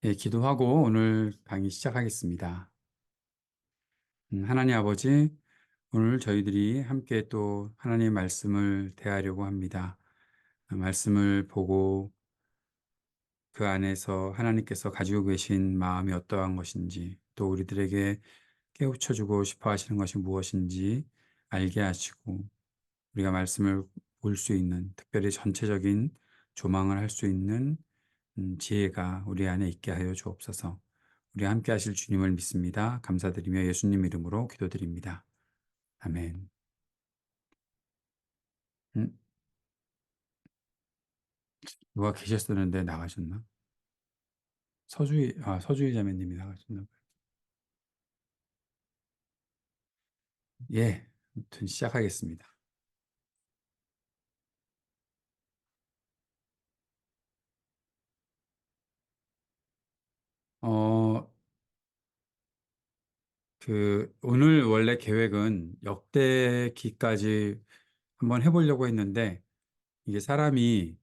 예, 기도하고 오늘 강의 시작하겠습니다. 하나님 아버지, 오늘 저희들이 함께 또 하나님의 말씀을 대하려고 합니다. 말씀을 보고 그 안에서 하나님께서 가지고 계신 마음이 어떠한 것인지, 또 우리들에게 깨우쳐 주고 싶어 하시는 것이 무엇인지 알게 하시고, 우리가 말씀을 볼 수 있는, 특별히 전체적인 조망을 할 수 있는 지혜가 우리 안에 있게 하여 주옵소서. 우리 함께 하실 주님을 믿습니다. 감사드리며 예수님 이름으로 기도드립니다. 아멘. 음, 누가 계셨었는데 나가셨나? 서주희 자매님이 나가셨나 봐요. 예, 아무튼 시작하겠습니다. 어, 오늘 원래 계획은 역대기까지 한번 해보려고 했는데, 이게 사람이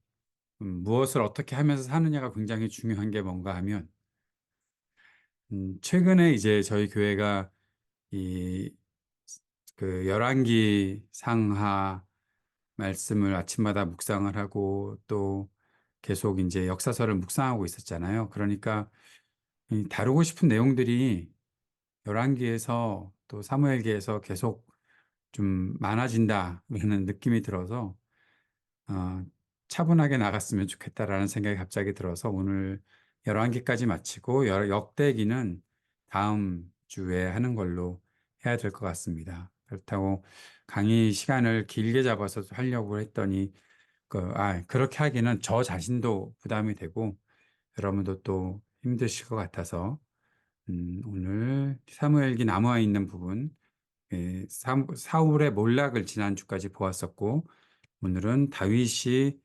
무엇을 어떻게 하면서 사느냐가 굉장히 중요한 게 뭔가 하면, 최근에 이제 저희 교회가 이 열왕기 상하 말씀을 아침마다 묵상을 하고 또 계속 이제 역사서를 묵상하고 있었잖아요. 그러니까 이 다루고 싶은 내용들이 열왕기에서 또 사무엘기에서 계속 좀 많아진다라는 느낌이 들어서 어, 차분하게 나갔으면 좋겠다라는 생각이 갑자기 들어서 오늘 열왕기까지 마치고 역대기는 다음 주에 하는 걸로 해야 될 것 같습니다. 그렇다고 강의 시간을 길게 잡아서 하려고 했더니 그렇게 하기는 저 자신도 부담이 되고 여러분도 또 힘드실 것 같아서 오늘 사무엘기 남아 있는 부분 사울의 몰락을 지난주까지 보았었고 오늘은 다윗이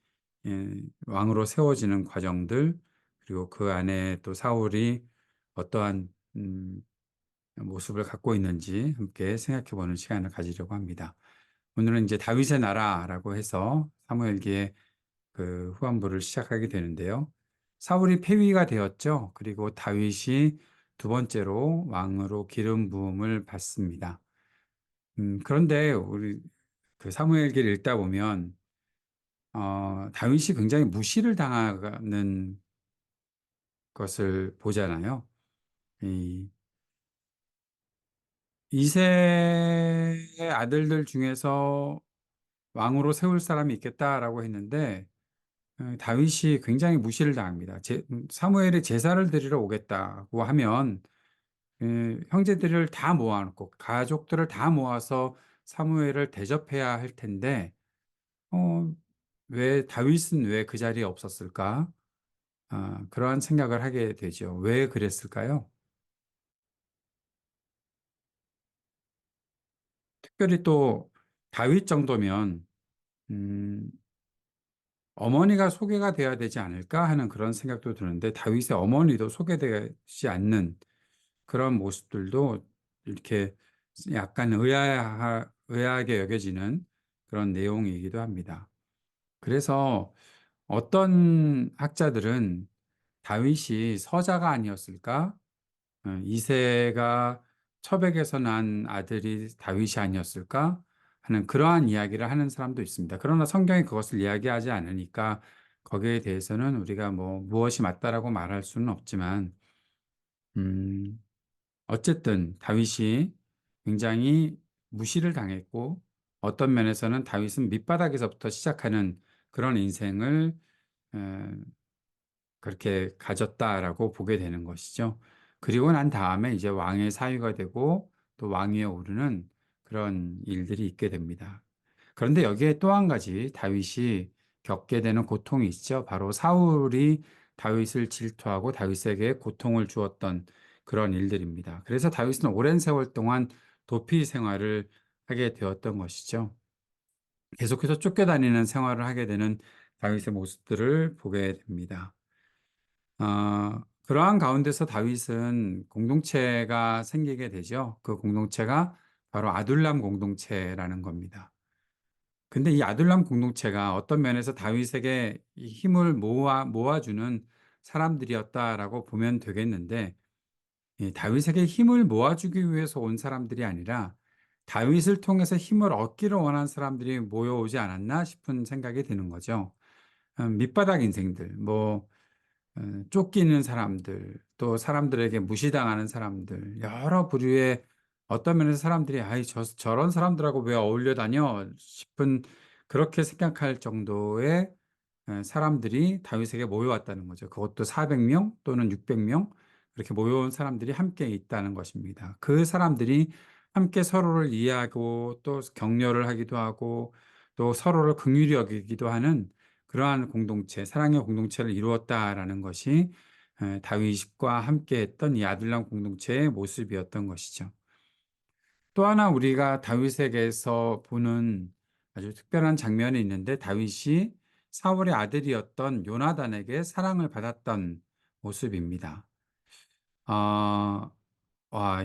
왕으로 세워지는 과정들 그리고 그 안에 또 사울이 어떠한 모습을 갖고 있는지 함께 생각해 보는 시간을 가지려고 합니다. 오늘은 이제 다윗의 나라라고 해서 사무엘기의 그 후반부를 시작하게 되는데요. 사울이 폐위가 되었죠. 그리고 다윗이 두 번째로 왕으로 기름 부음을 받습니다. 그런데 우리 그 사무엘기를 읽다 보면 다윗이 굉장히 무시를 당하는 것을 보잖아요. 이 이세의 아들들 중에서 왕으로 세울 사람이 있겠다라고 했는데 다윗이 굉장히 무시를 당합니다. 사무엘이 제사를 드리러 오겠다고 하면 형제들을 다 모아놓고 가족들을 다 모아서 사무엘을 대접해야 할 텐데 어, 왜 다윗은 왜 그 자리에 없었을까? 그러한 생각을 하게 되죠. 왜 그랬을까요? 특별히 또 다윗 정도면 음, 어머니가 소개가 돼야 되지 않을까 하는 그런 생각도 드는데 다윗의 어머니도 소개되지 않는 그런 모습들도 이렇게 약간 의아하게 여겨지는 그런 내용이기도 합니다. 그래서 어떤 학자들은 다윗이 서자가 아니었을까? 이세가 첩에게서 난 아들이 다윗이 아니었을까? 하는 그러한 이야기를 하는 사람도 있습니다. 그러나 성경이 그것을 이야기하지 않으니까 거기에 대해서는 우리가 뭐 무엇이 맞다라고 말할 수는 없지만, 음, 어쨌든 다윗이 굉장히 무시를 당했고 어떤 면에서는 다윗은 밑바닥에서부터 시작하는 그런 인생을 에, 그렇게 가졌다라고 보게 되는 것이죠. 그리고 난 다음에 이제 왕의 사위가 되고 또 왕위에 오르는 그런 일들이 있게 됩니다. 그런데 여기에 또 한 가지 다윗이 겪게 되는 고통이 있죠. 바로 사울이 다윗을 질투하고 다윗에게 고통을 주었던 그런 일들입니다. 그래서 다윗은 오랜 세월 동안 도피 생활을 하게 되었던 것이죠. 계속해서 쫓겨다니는 생활을 하게 되는 다윗의 모습들을 보게 됩니다. 그러한 가운데서 다윗은 공동체가 생기게 되죠. 그 공동체가 바로 아둘람 공동체라는 겁니다. 근데 이 아둘람 공동체가 어떤 면에서 다윗에게 이 힘을 모아주는 사람들이었다라고 보면 되겠는데, 이 다윗에게 힘을 모아주기 위해서 온 사람들이 아니라 다윗을 통해서 힘을 얻기를 원한 사람들이 모여오지 않았나 싶은 생각이 드는 거죠. 밑바닥 인생들, 쫓기는 사람들, 또 사람들에게 무시당하는 사람들, 여러 부류의 어떤 면에서 사람들이 저런 사람들하고 왜 어울려 다녀 싶은, 그렇게 생각할 정도의 사람들이 다윗에게 모여왔다는 거죠. 그것도 400명 또는 600명 그렇게 모여온 사람들이 함께 있다는 것입니다. 그 사람들이 함께 서로를 이해하고 또 격려를 하기도 하고 또 서로를 긍휼히 여기기도 하는 그러한 공동체, 사랑의 공동체를 이루었다라는 것이 다윗과 함께 했던 이 아둘람 공동체의 모습이었던 것이죠. 또 하나 우리가 다윗에게서 보는 아주 특별한 장면이 있는데, 다윗이 사울의 아들이었던 요나단에게 사랑을 받았던 모습입니다. 어,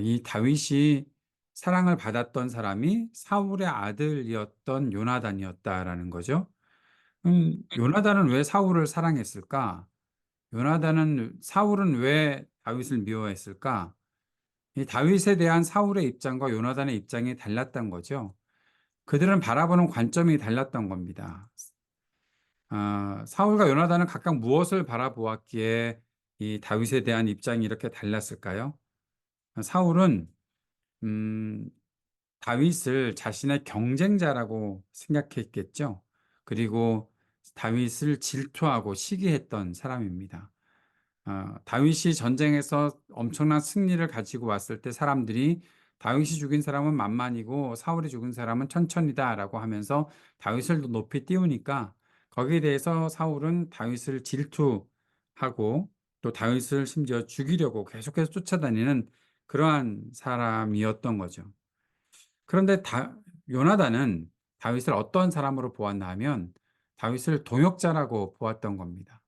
이 다윗이 사랑을 받았던 사람이 사울의 아들이었던 요나단이었다라는 거죠. 요나단은 왜 사울을 사랑했을까? 사울은 왜 다윗을 미워했을까? 이 다윗에 대한 사울의 입장과 요나단의 입장이 달랐던 거죠. 그들은 바라보는 관점이 달랐던 겁니다. 사울과 요나단은 각각 무엇을 바라보았기에 이 다윗에 대한 입장이 이렇게 달랐을까요? 사울은 음, 다윗을 자신의 경쟁자라고 생각했겠죠. 그리고 다윗을 질투하고 시기했던 사람입니다. 다윗이 전쟁에서 엄청난 승리를 가지고 왔을 때 사람들이 다윗이 죽인 사람은 만만이고 사울이 죽인 사람은 천천이다라고 하면서 다윗을 높이 띄우니까, 거기에 대해서 사울은 다윗을 질투하고 또 다윗을 심지어 죽이려고 계속해서 쫓아다니는 그러한 사람이었던 거죠. 그런데 요나단은 다윗을 어떤 사람으로 보았나 하면 다윗을 동역자라고 보았던 겁니다.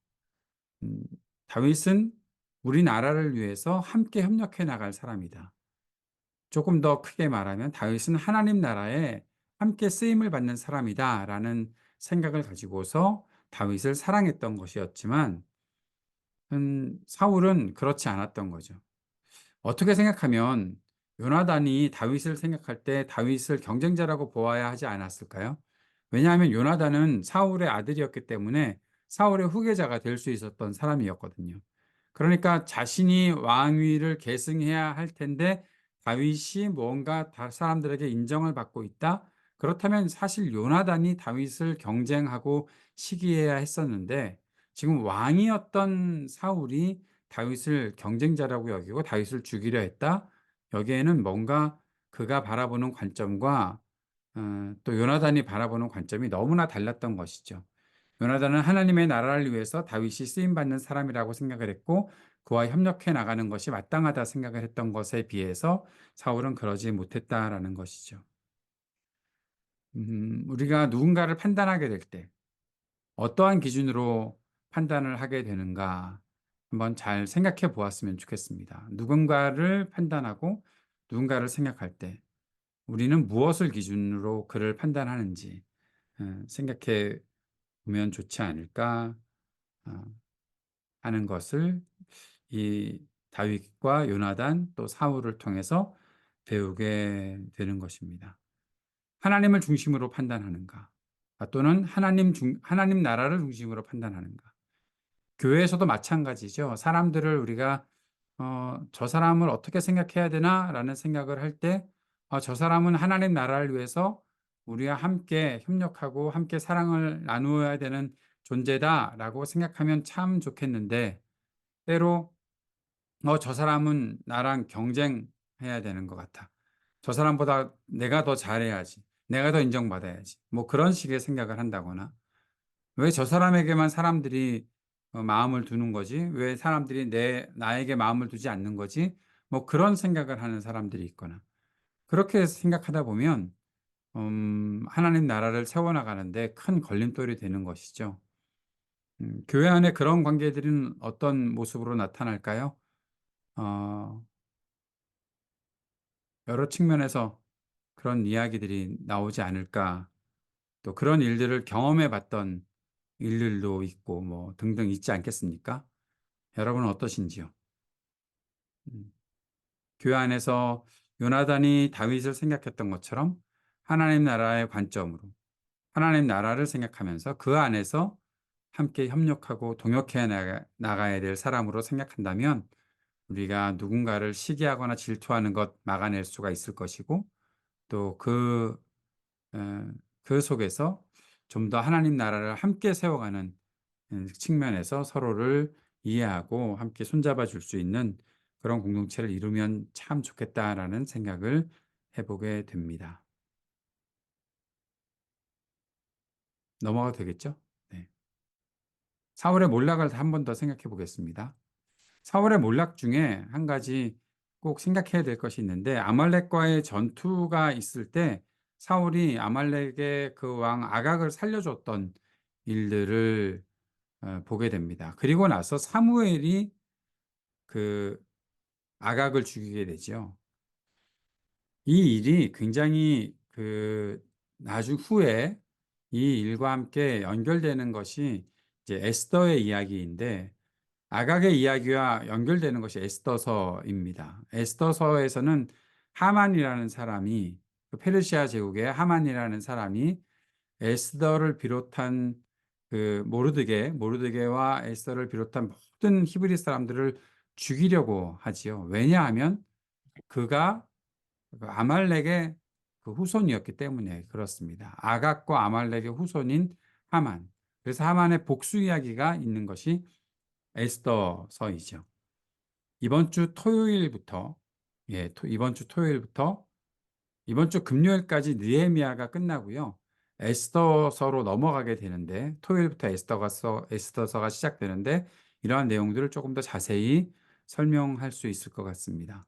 음, 다윗은 우리나라를 위해서 함께 협력해 나갈 사람이다. 조금 더 크게 말하면 다윗은 하나님 나라에 함께 쓰임을 받는 사람이다라는 생각을 가지고서 다윗을 사랑했던 것이었지만, 사울은 그렇지 않았던 거죠. 어떻게 생각하면 요나단이 다윗을 생각할 때 다윗을 경쟁자라고 보아야 하지 않았을까요? 왜냐하면 요나단은 사울의 아들이었기 때문에 사울의 후계자가 될 수 있었던 사람이었거든요. 그러니까 자신이 왕위를 계승해야 할 텐데 다윗이 뭔가 사람들에게 인정을 받고 있다? 그렇다면 사실 요나단이 다윗을 경쟁하고 시기해야 했었는데, 지금 왕이었던 사울이 다윗을 경쟁자라고 여기고 다윗을 죽이려 했다? 여기에는 뭔가 그가 바라보는 관점과 또 요나단이 바라보는 관점이 너무나 달랐던 것이죠. 요나단은 하나님의 나라를 위해서 다윗이 쓰임받는 사람이라고 생각을 했고 그와 협력해 나가는 것이 마땅하다 생각을 했던 것에 비해서 사울은 그러지 못했다라는 것이죠. 우리가 누군가를 판단하게 될 때 어떠한 기준으로 판단을 하게 되는가 한번 잘 생각해 보았으면 좋겠습니다. 누군가를 판단하고 누군가를 생각할 때 우리는 무엇을 기준으로 그를 판단하는지 생각해 보면 좋지 않을까 어, 하는 것을 이 다윗과 요나단 또 사울을 통해서 배우게 되는 것입니다. 하나님을 중심으로 판단하는가? 또는 하나님 나라를 중심으로 판단하는가? 교회에서도 마찬가지죠. 사람들을 우리가 저 사람을 어떻게 생각해야 되나? 라는 생각을 할 때, 저 사람은 하나님 나라를 위해서 우리와 함께 협력하고 함께 사랑을 나누어야 되는 존재다라고 생각하면 참 좋겠는데, 때로 저 사람은 나랑 경쟁해야 되는 것 같아. 저 사람보다 내가 더 잘해야지. 내가 더 인정받아야지. 그런 식의 생각을 한다거나, 왜 저 사람에게만 사람들이 마음을 두는 거지? 왜 사람들이 나에게 마음을 두지 않는 거지? 그런 생각을 하는 사람들이 있거나, 그렇게 생각하다 보면, 하나님 나라를 세워나가는데 큰 걸림돌이 되는 것이죠. 교회 안에 그런 관계들은 어떤 모습으로 나타날까요? 어, 여러 측면에서 그런 이야기들이 나오지 않을까. 또 그런 일들을 경험해 봤던 일들도 있고, 등등 있지 않겠습니까? 여러분은 어떠신지요? 음, 교회 안에서 요나단이 다윗을 생각했던 것처럼 하나님 나라의 관점으로 하나님 나라를 생각하면서 그 안에서 함께 협력하고 동역해 나가야 될 사람으로 생각한다면 우리가 누군가를 시기하거나 질투하는 것 막아낼 수가 있을 것이고 또 그 속에서 좀 더 하나님 나라를 함께 세워가는 측면에서 서로를 이해하고 함께 손잡아 줄 수 있는 그런 공동체를 이루면 참 좋겠다라는 생각을 해보게 됩니다. 넘어가도 되겠죠? 네. 사울의 몰락을 한 번 더 생각해 보겠습니다. 사울의 몰락 중에 한 가지 꼭 생각해야 될 것이 있는데 아말렉과의 전투가 있을 때 사울이 아말렉의 그 왕 아각을 살려줬던 일들을 보게 됩니다. 그리고 나서 사무엘이 그 아각을 죽이게 되죠. 이 일이 굉장히 나중 후에 이 일과 함께 연결되는 것이 이제 에스더의 이야기인데 아각의 이야기와 연결되는 것이 에스더서입니다. 에스더서에서는 하만이라는 사람이 그 페르시아 제국의 하만이라는 사람이 에스더를 비롯한 그 모르드게와 에스더를 비롯한 모든 히브리 사람들을 죽이려고 하지요. 왜냐하면 그가 그 아말렉의 그 후손이었기 때문에 그렇습니다. 아각과 아말렉의 후손인 하만. 그래서 하만의 복수 이야기가 있는 것이 에스더서이죠. 이번 주 토요일부터 이번 주 토요일부터 이번 주 금요일까지 느헤미야가 끝나고요. 에스더서로 넘어가게 되는데 토요일부터 에스더서가 시작되는데 이러한 내용들을 조금 더 자세히 설명할 수 있을 것 같습니다.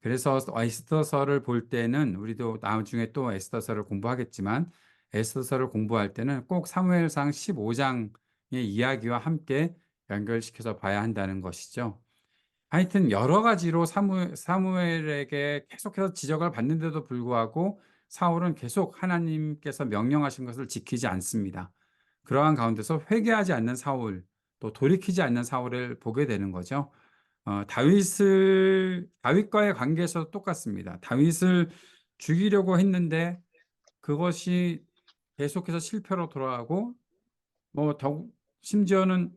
그래서 에스더서를 볼 때는 우리도 나중에 또 에스더서를 공부하겠지만 에스더서를 공부할 때는 꼭 사무엘상 15장의 이야기와 함께 연결시켜서 봐야 한다는 것이죠. 하여튼 여러 가지로 사무엘에게 계속해서 지적을 받는데도 불구하고 사울은 계속 하나님께서 명령하신 것을 지키지 않습니다. 그러한 가운데서 회개하지 않는 사울, 또 돌이키지 않는 사울을 보게 되는 거죠. 다윗과의 관계에서 똑같습니다. 다윗을 죽이려고 했는데 그것이 계속해서 실패로 돌아가고 심지어는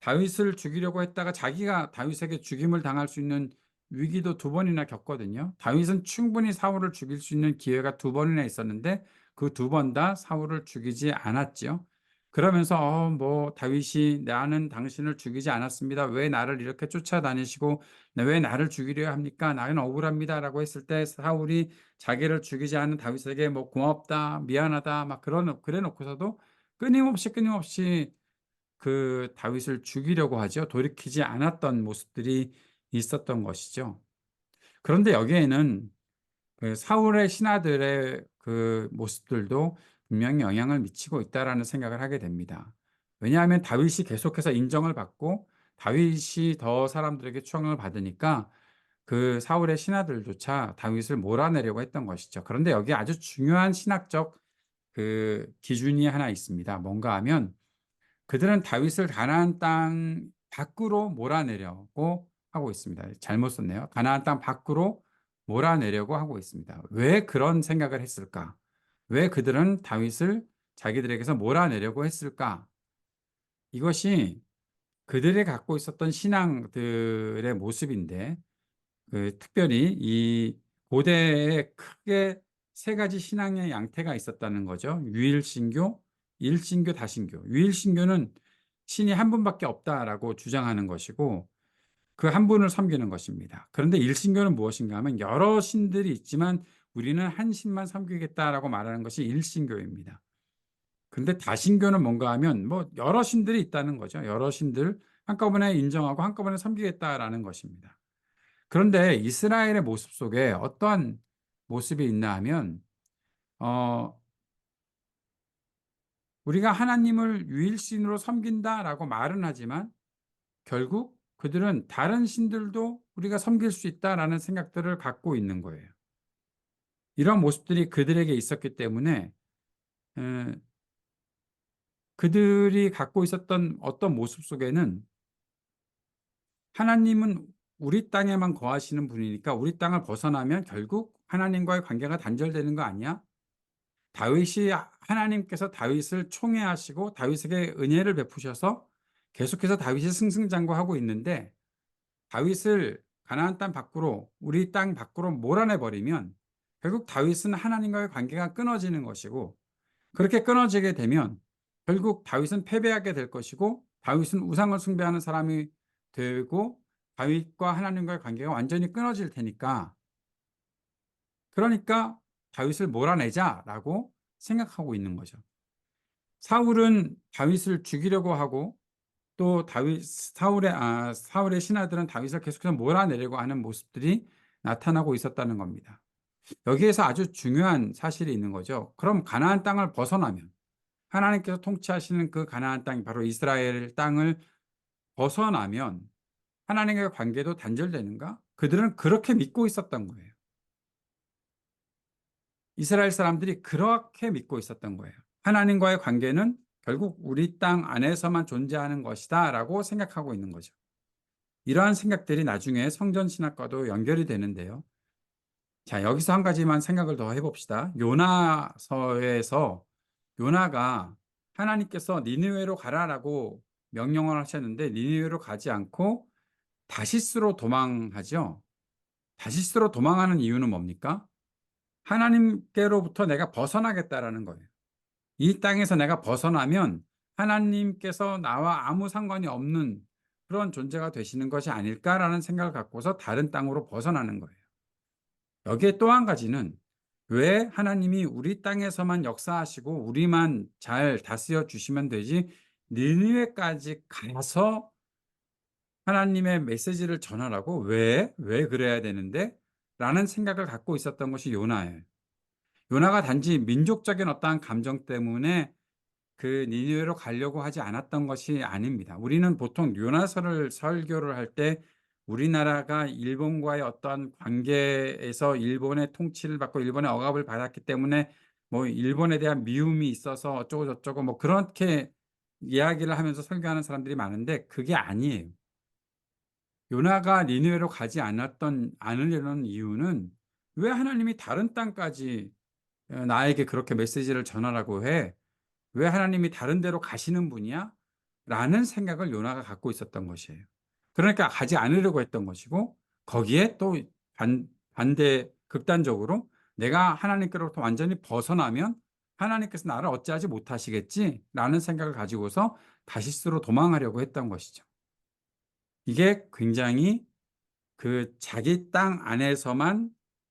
다윗을 죽이려고 했다가 자기가 다윗에게 죽임을 당할 수 있는 위기도 두 번이나 겪거든요. 다윗은 충분히 사울을 죽일 수 있는 기회가 두 번이나 있었는데 그 두 번 다 사울을 죽이지 않았죠. 그러면서 다윗이 나는 당신을 죽이지 않았습니다. 왜 나를 이렇게 쫓아다니시고 왜 나를 죽이려 합니까? 나는 억울합니다라고 했을 때 사울이 자기를 죽이지 않은 다윗에게 고맙다, 미안하다 막 그래 놓고서도 끊임없이 그 다윗을 죽이려고 하죠. 돌이키지 않았던 모습들이 있었던 것이죠. 그런데 여기에는 그 사울의 신하들의 그 모습들도 분명히 영향을 미치고 있다라는 생각을 하게 됩니다. 왜냐하면 다윗이 계속해서 인정을 받고 다윗이 더 사람들에게 추앙을 받으니까 그 사울의 신하들조차 다윗을 몰아내려고 했던 것이죠. 그런데 여기 아주 중요한 신학적 그 기준이 하나 있습니다. 뭔가 하면 그들은 다윗을 가나안 땅 밖으로 몰아내려고 하고 있습니다. 잘못 썼네요. 가나안 땅 밖으로 몰아내려고 하고 있습니다. 왜 그런 생각을 했을까? 왜 그들은 다윗을 자기들에게서 몰아내려고 했을까? 이것이 그들이 갖고 있었던 신앙들의 모습인데 특별히 이 고대에 크게 세 가지 신앙의 양태가 있었다는 거죠. 유일신교, 일신교, 다신교. 유일신교는 신이 한 분밖에 없다라고 주장하는 것이고 그 한 분을 섬기는 것입니다. 그런데 일신교는 무엇인가 하면 여러 신들이 있지만 우리는 한 신만 섬기겠다라고 말하는 것이 일신교입니다. 그런데 다신교는 뭔가 하면 여러 신들이 있다는 거죠. 여러 신들 한꺼번에 인정하고 한꺼번에 섬기겠다라는 것입니다. 그런데 이스라엘의 모습 속에 어떠한 모습이 있나 하면 어, 우리가 하나님을 유일신으로 섬긴다라고 말은 하지만 결국 그들은 다른 신들도 우리가 섬길 수 있다라는 생각들을 갖고 있는 거예요. 이런 모습들이 그들에게 있었기 때문에 에, 그들이 갖고 있었던 어떤 모습 속에는 하나님은 우리 땅에만 거하시는 분이니까 우리 땅을 벗어나면 결국 하나님과의 관계가 단절되는 거 아니야? 다윗이 하나님께서 다윗을 총애하시고 다윗에게 은혜를 베푸셔서 계속해서 다윗이 승승장구하고 있는데 다윗을 가나안 땅 밖으로 우리 땅 밖으로 몰아내 버리면 결국 다윗은 하나님과의 관계가 끊어지는 것이고 그렇게 끊어지게 되면 결국 다윗은 패배하게 될 것이고 다윗은 우상을 숭배하는 사람이 되고 다윗과 하나님과의 관계가 완전히 끊어질 테니까 그러니까 '다윗을 몰아내자.'라고 생각하고 있는 거죠. 사울은 다윗을 죽이려고 하고 또 사울의 신하들은 다윗을 계속해서 몰아내려고 하는 모습들이 나타나고 있었다는 겁니다. 여기에서 아주 중요한 사실이 있는 거죠. 그럼 가나안 땅을 벗어나면 하나님께서 통치하시는 그 가나안 땅이 바로 이스라엘 땅을 벗어나면 하나님과의 관계도 단절되는가? 그들은 그렇게 믿고 있었던 거예요. 이스라엘 사람들이 그렇게 믿고 있었던 거예요. 하나님과의 관계는 결국 우리 땅 안에서만 존재하는 것이다라고 생각하고 있는 거죠. 이러한 생각들이 나중에 성전 신학과도 연결이 되는데요. 자, 여기서 한 가지만 생각을 더 해봅시다. 요나서에서 요나가 하나님께서 니느웨로 가라라고 명령을 하셨는데 니느웨로 가지 않고 다시스로 도망하죠. 다시스로 도망하는 이유는 뭡니까? 하나님께로부터 내가 벗어나겠다라는 거예요. 이 땅에서 내가 벗어나면 하나님께서 나와 아무 상관이 없는 그런 존재가 되시는 것이 아닐까라는 생각을 갖고서 다른 땅으로 벗어나는 거예요. 여기에 또 한 가지는 왜 하나님이 우리 땅에서만 역사하시고 우리만 잘 다스려 주시면 되지 니느웨까지 가서 하나님의 메시지를 전하라고 왜 그래야 되는데? 라는 생각을 갖고 있었던 것이 요나예요. 요나가 단지 민족적인 어떠한 감정 때문에 그 니느웨로 가려고 하지 않았던 것이 아닙니다. 우리는 보통 요나서를 설교를 할 때 우리나라가 일본과의 어떠한 관계에서 일본의 통치를 받고 일본의 억압을 받았기 때문에 뭐 일본에 대한 미움이 있어서 어쩌고 저쩌고 뭐 그렇게 이야기를 하면서 설교하는 사람들이 많은데 그게 아니에요. 요나가 니느웨로 가지 않으려는 이유는 왜 하나님이 다른 땅까지 나에게 그렇게 메시지를 전하라고 해? 왜 하나님이 다른 데로 가시는 분이야? 라는 생각을 요나가 갖고 있었던 것이에요. 그러니까 가지 않으려고 했던 것이고 거기에 또 반대 극단적으로 내가 하나님께로부터 완전히 벗어나면 하나님께서 나를 어찌하지 못하시겠지라는 생각을 가지고서 다시스로 도망하려고 했던 것이죠. 이게 굉장히 그 자기 땅 안에서만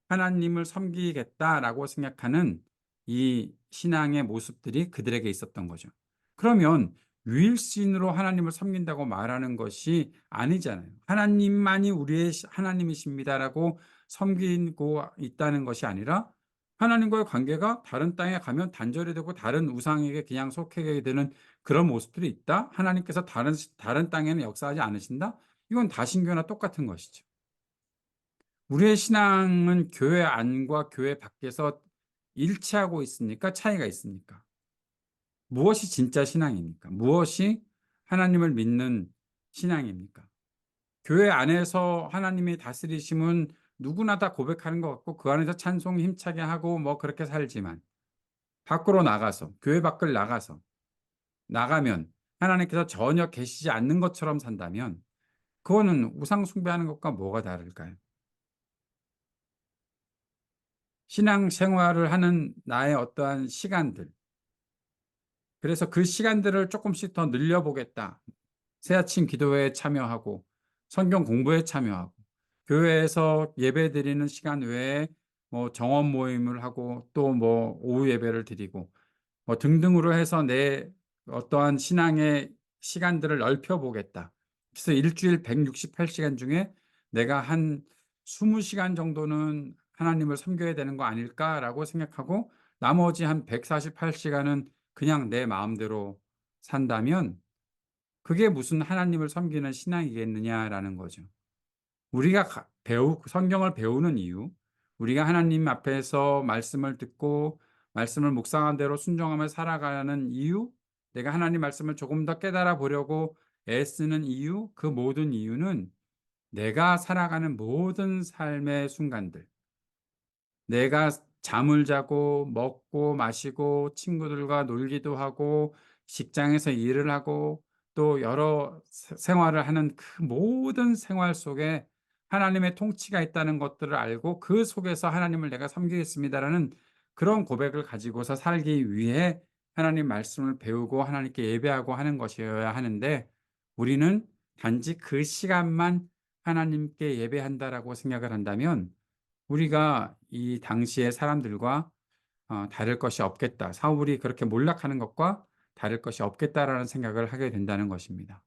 하나님을 섬기겠다라고 생각하는 이 신앙의 모습들이 그들에게 있었던 거죠. 그러면 유일신으로 하나님을 섬긴다고 말하는 것이 아니잖아요. 하나님만이 우리의 하나님이십니다라고 섬기고 있다는 것이 아니라 하나님과의 관계가 다른 땅에 가면 단절이 되고 다른 우상에게 그냥 속하게 되는 그런 모습들이 있다. 하나님께서 다른 땅에는 역사하지 않으신다. 이건 다신교나 똑같은 것이죠. 우리의 신앙은 교회 안과 교회 밖에서 일치하고 있습니까? 차이가 있습니까? 무엇이 진짜 신앙입니까? 무엇이 하나님을 믿는 신앙입니까? 교회 안에서 하나님이 다스리심은 누구나 다 고백하는 것 같고 그 안에서 찬송 힘차게 하고 뭐 그렇게 살지만 밖으로 나가서 교회 밖을 나가면 하나님께서 전혀 계시지 않는 것처럼 산다면 그거는 우상 숭배하는 것과 뭐가 다를까요? 신앙 생활을 하는 나의 어떠한 시간들, 그래서 그 시간들을 조금씩 더 늘려보겠다. 새아침 기도회에 참여하고 성경 공부에 참여하고 교회에서 예배드리는 시간 외에 뭐 정원 모임을 하고 또 뭐 오후 예배를 드리고 뭐 등등으로 해서 내 어떠한 신앙의 시간들을 넓혀보겠다. 그래서 일주일 168시간 중에 내가 한 20시간 정도는 하나님을 섬겨야 되는 거 아닐까라고 생각하고 나머지 한 148시간은 그냥 내 마음대로 산다면 그게 무슨 하나님을 섬기는 신앙이겠느냐라는 거죠. 우리가 성경을 배우는 이유, 우리가 하나님 앞에서 말씀을 듣고 말씀을 묵상한 대로 순종하며 살아가는 이유, 내가 하나님 말씀을 조금 더 깨달아 보려고 애쓰는 이유, 그 모든 이유는 내가 살아가는 모든 삶의 순간들, 내가 잠을 자고 먹고 마시고 친구들과 놀기도 하고 직장에서 일을 하고 또 여러 생활을 하는 그 모든 생활 속에 하나님의 통치가 있다는 것들을 알고 그 속에서 하나님을 내가 섬기겠습니다라는 그런 고백을 가지고서 살기 위해 하나님 말씀을 배우고 하나님께 예배하고 하는 것이어야 하는데, 우리는 단지 그 시간만 하나님께 예배한다라고 생각을 한다면 우리가 이 당시의 사람들과 다를 것이 없겠다. 사울이 그렇게 몰락하는 것과 다를 것이 없겠다라는 생각을 하게 된다는 것입니다.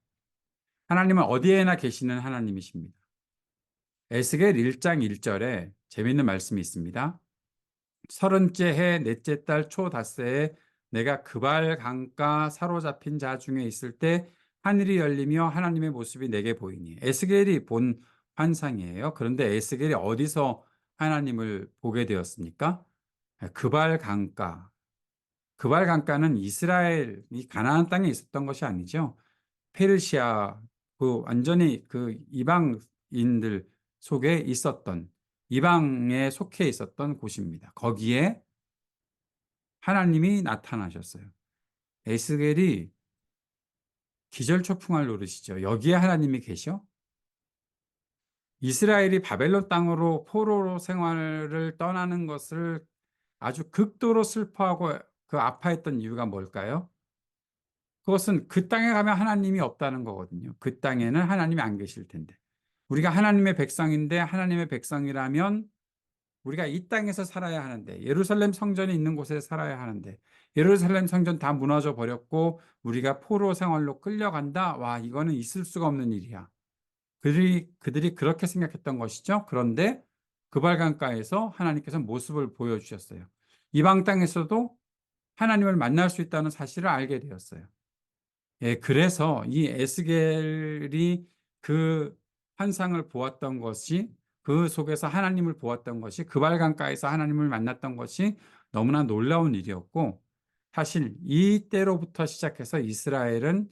하나님은 어디에나 계시는 하나님이십니다. 에스겔 1장 1절에 재미있는 말씀이 있습니다. 서른째 해 넷째 달 초닷새에 내가 그발 강가 사로잡힌 자 중에 있을 때 하늘이 열리며 하나님의 모습이 내게 보이니. 에스겔이 본 환상이에요. 그런데 에스겔이 어디서 하나님을 보게 되었습니까? 그발 강가. 그발 강가는 이스라엘이 가나안 땅에 있었던 것이 아니죠. 페르시아, 그 완전히 그 이방인들 속에 있었던, 이방에 속해 있었던 곳입니다. 거기에 하나님이 나타나셨어요. 에스겔이 기절초풍할 노릇이죠. 여기에 하나님이 계셔? 이스라엘이 바벨론 땅으로 포로로 생활을 떠나는 것을 아주 극도로 슬퍼하고 그 아파했던 이유가 뭘까요? 그것은 그 땅에 가면 하나님이 없다는 거거든요. 그 땅에는 하나님이 안 계실 텐데. 우리가 하나님의 백성인데, 하나님의 백성이라면 우리가 이 땅에서 살아야 하는데, 예루살렘 성전이 있는 곳에 살아야 하는데, 예루살렘 성전 다 무너져 버렸고 우리가 포로 생활로 끌려간다. 와, 이거는 있을 수가 없는 일이야. 그들이 그렇게 생각했던 것이죠. 그런데 그발강가에서 하나님께서 모습을 보여주셨어요. 이방 땅에서도 하나님을 만날 수 있다는 사실을 알게 되었어요. 예, 그래서 이 에스겔이 그 환상을 보았던 것이, 그 속에서 하나님을 보았던 것이, 그발강가에서 하나님을 만났던 것이 너무나 놀라운 일이었고, 사실 이때로부터 시작해서 이스라엘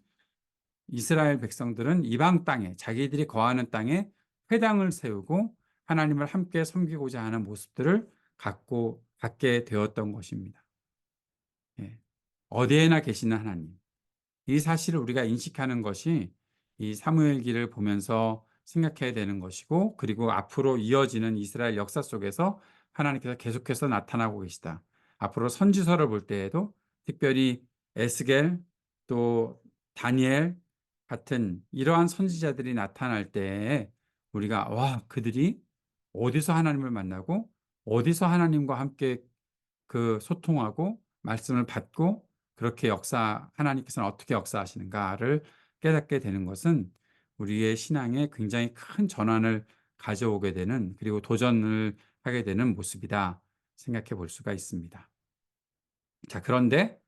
백성들은 이방 땅에, 자기들이 거하는 땅에 회당을 세우고 하나님을 함께 섬기고자 하는 모습들을 갖게 되었던 것입니다. 예. 어디에나 계시는 하나님. 이 사실을 우리가 인식하는 것이 이 사무엘기를 보면서 생각해야 되는 것이고, 그리고 앞으로 이어지는 이스라엘 역사 속에서 하나님께서 계속해서 나타나고 계시다. 앞으로 선지서를 볼 때에도 특별히 에스겔 또 다니엘 같은 이러한 선지자들이 나타날 때에 우리가 와, 그들이 어디서 하나님을 만나고 어디서 하나님과 함께 그 소통하고 말씀을 받고 그렇게 하나님께서는 어떻게 역사하시는가를 깨닫게 되는 것은 우리의 신앙에 굉장히 큰 전환을 가져오게 되는, 그리고 도전을 하게 되는 모습이다 생각해 볼 수가 있습니다. 자, 그런데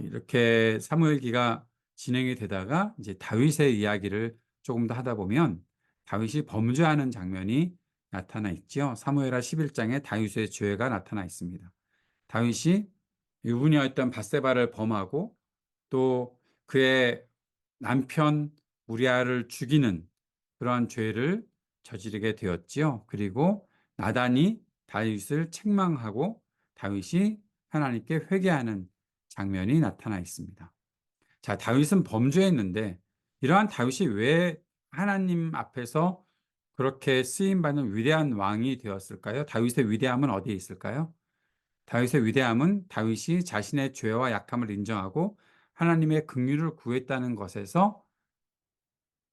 이렇게 사무엘기가 진행이 되다가 이제 다윗의 이야기를 조금 더 하다 보면 다윗이 범죄하는 장면이 나타나 있죠. 사무엘하 11장에 다윗의 죄가 나타나 있습니다. 다윗이 유부녀였던 밧세바를 범하고 또 그의 남편 우리아를 죽이는 그러한 죄를 저지르게 되었지요. 그리고 나단이 다윗을 책망하고 다윗이 하나님께 회개하는 장면이 나타나 있습니다. 자, 다윗은 범죄했는데 이러한 다윗이 왜 하나님 앞에서 그렇게 쓰임받는 위대한 왕이 되었을까요? 다윗의 위대함은 어디에 있을까요? 다윗의 위대함은 다윗이 자신의 죄와 약함을 인정하고 하나님의 긍휼을 구했다는 것에서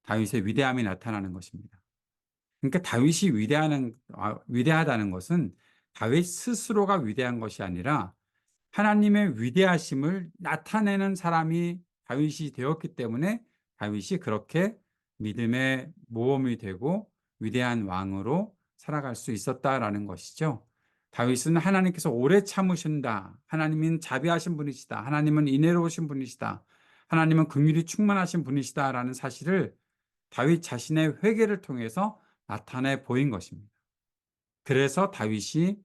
다윗의 위대함이 나타나는 것입니다. 그러니까 다윗이 위대하다는 것은 다윗 스스로가 위대한 것이 아니라 하나님의 위대하심을 나타내는 사람이 다윗이 되었기 때문에 다윗이 그렇게 믿음의 모범이 되고 위대한 왕으로 살아갈 수 있었다라는 것이죠. 다윗은 하나님께서 오래 참으신다. 하나님은 자비하신 분이시다. 하나님은 인애로우신 분이시다. 하나님은 긍휼이 충만하신 분이시다라는 사실을 다윗 자신의 회개를 통해서 나타내 보인 것입니다. 그래서 다윗이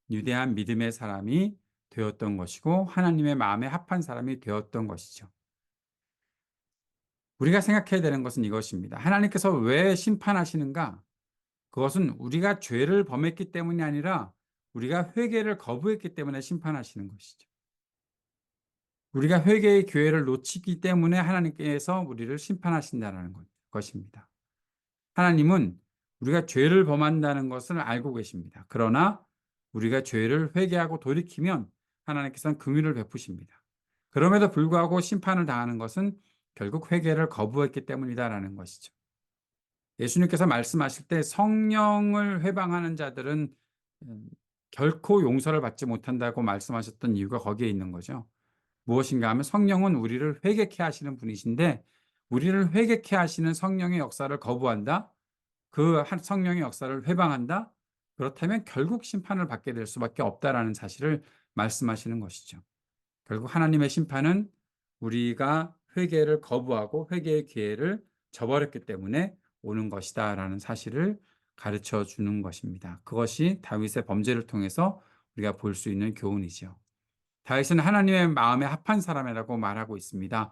위대한 믿음의 사람이 되었던 것이고 하나님의 마음에 합한 사람이 되었던 것이죠. 우리가 생각해야 되는 것은 이것입니다. 하나님께서 왜 심판하시는가? 그것은 우리가 죄를 범했기 때문이 아니라 우리가 회개를 거부했기 때문에 심판하시는 것이죠. 우리가 회개의 기회를 놓치기 때문에 하나님께서 우리를 심판하신다는 것입니다. 하나님은 우리가 죄를 범한다는 것을 알고 계십니다. 그러나 우리가 죄를 회개하고 돌이키면 하나님께서는 긍휼을 베푸십니다. 그럼에도 불구하고 심판을 당하는 것은 결국 회개를 거부했기 때문이다라는 것이죠. 예수님께서 말씀하실 때 성령을 회방하는 자들은 음 결코 용서를 받지 못한다고 말씀하셨던 이유가 거기에 있는 거죠. 무엇인가 하면 성령은 우리를 회개케 하시는 분이신데 우리를 회개케 하시는 성령의 역사를 거부한다? 그 성령의 역사를 회방한다? 그렇다면 결국 심판을 받게 될 수밖에 없다라는 사실을 말씀하시는 것이죠. 결국 하나님의 심판은 우리가 회개를 거부하고 회개의 기회를 저버렸기 때문에 오는 것이다라는 사실을 가르쳐 주는 것입니다. 그것이 다윗의 범죄를 통해서 우리가 볼 수 있는 교훈이죠. 다윗은 하나님의 마음에 합한 사람이라고 말하고 있습니다.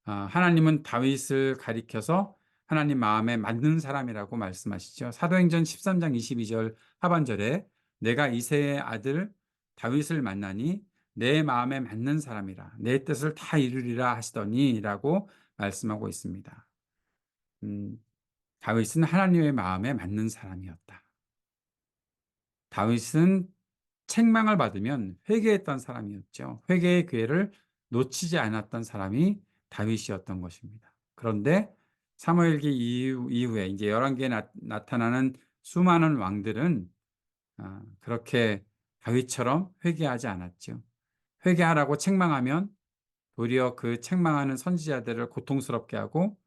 하나님은 다윗을 가리켜서 하나님 마음에 맞는 사람이라고 말씀하시죠. 사도행전 13장 22절 하반절에 내가 이새의 아들 다윗을 만나니 내 마음에 맞는 사람이라 내 뜻을 다 이루리라 하시더니라고 말씀하고 있습니다. 음, 다윗은 하나님의 마음에 맞는 사람이었다. 다윗은 책망을 받으면 회개했던 사람이었죠. 회개의 기회를 놓치지 않았던 사람이 다윗이었던 것입니다. 그런데 사무엘기 이후에 이제 열왕기에 나타나는 수많은 왕들은 그렇게 다윗처럼 회개하지 않았죠. 회개하라고 책망하면 도리어 그 책망하는 선지자들을 고통스럽게 하고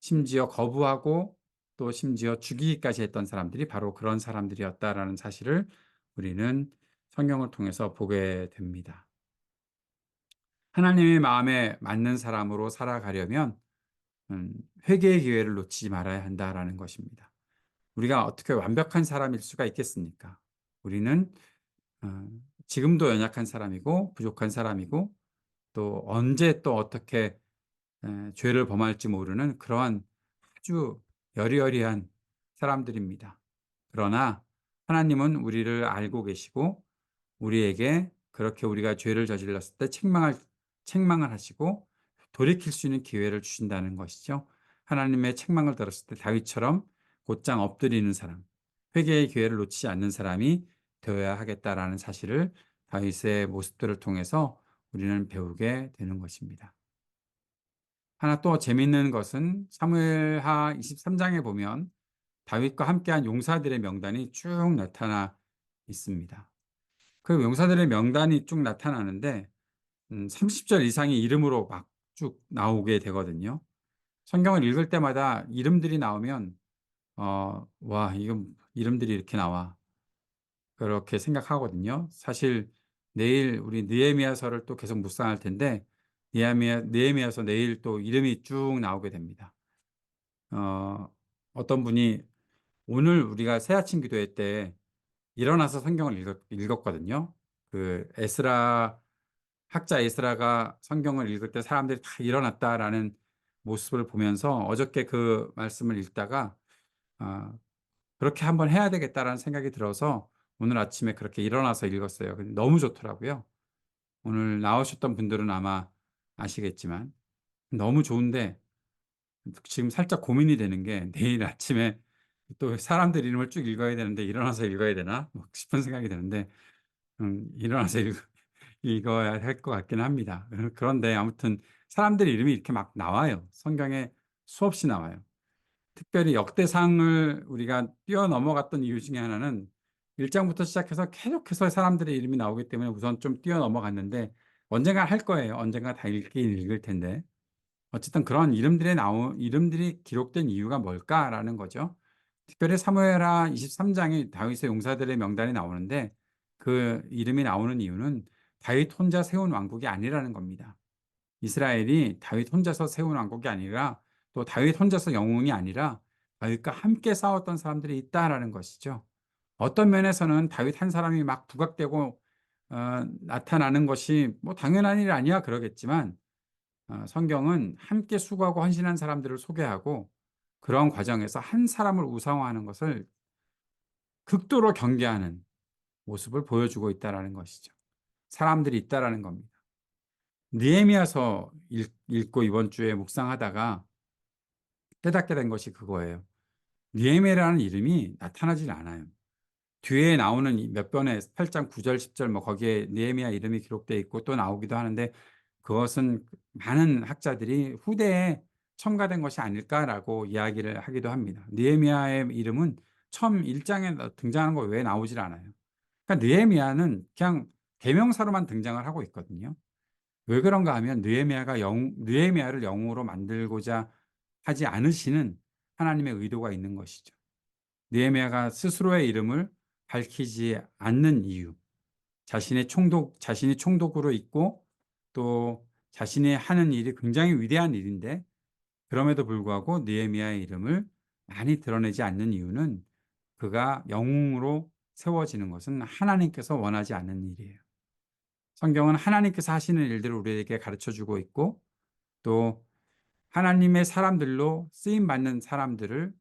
심지어 거부하고 또 심지어 죽이기까지 했던 사람들이 바로 그런 사람들이었다라는 사실을 우리는 성경을 통해서 보게 됩니다. 하나님의 마음에 맞는 사람으로 살아가려면 회개의 기회를 놓치지 말아야 한다라는 것입니다. 우리가 어떻게 완벽한 사람일 수가 있겠습니까? 우리는 어, 지금도 연약한 사람이고 부족한 사람이고 또 언제 또 어떻게 죄를 범할지 모르는 그러한 아주 여리여리한 사람들입니다. 그러나 하나님은 우리를 알고 계시고 우리에게 그렇게 우리가 죄를 저질렀을 때 책망을 하시고 돌이킬 수 있는 기회를 주신다는 것이죠. 하나님의 책망을 들었을 때 다윗처럼 곧장 엎드리는 사람, 회개의 기회를 놓치지 않는 사람이 되어야 하겠다라는 사실을 다윗의 모습들을 통해서 우리는 배우게 되는 것입니다. 하나 또 재미있는 것은 사무엘하 23장에 보면 다윗과 함께한 용사들의 명단이 쭉 나타나 있습니다. 그 용사들의 명단이 쭉 나타나는데 30절 이상의 이름으로 막 쭉 나오게 되거든요. 성경을 읽을 때마다 이름들이 나오면 와, 이거 이름들이 이렇게 나와. 그렇게 생각하거든요. 사실 내일 우리 느헤미야서를 또 계속 묵상할 텐데 느헤미야서 내일 또 이름이 쭉 나오게 됩니다. 어떤 분이 오늘 우리가 새 아침 기도회 때 일어나서 성경을 읽었거든요. 그 학자 에스라가 성경을 읽을 때 사람들이 다 일어났다라는 모습을 보면서 어저께 그 말씀을 읽다가 아, 그렇게 한번 해야 되겠다라는 생각이 들어서 오늘 아침에 그렇게 일어나서 읽었어요. 근데 너무 좋더라고요. 오늘 나오셨던 분들은 아마 아시겠지만 너무 좋은데 지금 살짝 고민이 되는 게 내일 아침에 또 사람들 이름을 쭉 읽어야 되는데 일어나서 읽어야 되나 뭐 싶은 생각이 드는데 일어나서 읽어야 할 것 같긴 합니다. 그런데 아무튼 사람들 이름이 이렇게 막 나와요. 성경에 수없이 나와요. 특별히 역대상을 우리가 뛰어넘어갔던 이유 중에 하나는 1장부터 시작해서 계속해서 사람들의 이름이 나오기 때문에 우선 좀 뛰어넘어갔는데 언젠가 할 거예요. 언젠가 다 읽긴 읽을 텐데. 어쨌든 그런 이름들이 기록된 이유가 뭘까라는 거죠. 특별히 사무엘하 23장에 다윗의 용사들의 명단이 나오는데 그 이름이 나오는 이유는 다윗 혼자 세운 왕국이 아니라는 겁니다. 이스라엘이 다윗 혼자서 세운 왕국이 아니라 또 다윗 혼자서 영웅이 아니라 다윗과 함께 싸웠던 사람들이 있다라는 것이죠. 어떤 면에서는 다윗 한 사람이 막 부각되고 나타나는 것이 뭐 당연한 일 아니야 그러겠지만 성경은 함께 수고하고 헌신한 사람들을 소개하고 그런 과정에서 한 사람을 우상화하는 것을 극도로 경계하는 모습을 보여주고 있다라는 것이죠. 사람들이 있다라는 겁니다. 느헤미야서 읽고 이번 주에 묵상하다가 깨닫게 된 것이 그거예요. 느헤미야라는 이름이 나타나질 않아요. 뒤에 나오는 몇 번의 8장 9절 10절 뭐 거기에 느헤미야 이름이 기록되어 있고 또 나오기도 하는데 그것은 많은 학자들이 후대에 첨가된 것이 아닐까라고 이야기를 하기도 합니다. 느헤미야의 이름은 처음 1장에 등장하는 거 외에 나오질 않아요. 그러니까 느헤미야는 그냥 대명사로만 등장을 하고 있거든요. 왜 그런가 하면 느헤미야를 영웅으로 만들고자 하지 않으시는 하나님의 의도가 있는 것이죠. 느헤미야가 스스로의 이름을 밝히지 않는 이유, 자신이 총독으로 있고 또 자신이 하는 일이 굉장히 위대한 일인데 그럼에도 불구하고 느헤미야의 이름을 많이 드러내지 않는 이유는 그가 영웅으로 세워지는 것은 하나님께서 원하지 않는 일이에요. 성경은 하나님께서 하시는 일들을 우리에게 가르쳐 주고 있고 또 하나님의 사람들로 쓰임 받는 사람들을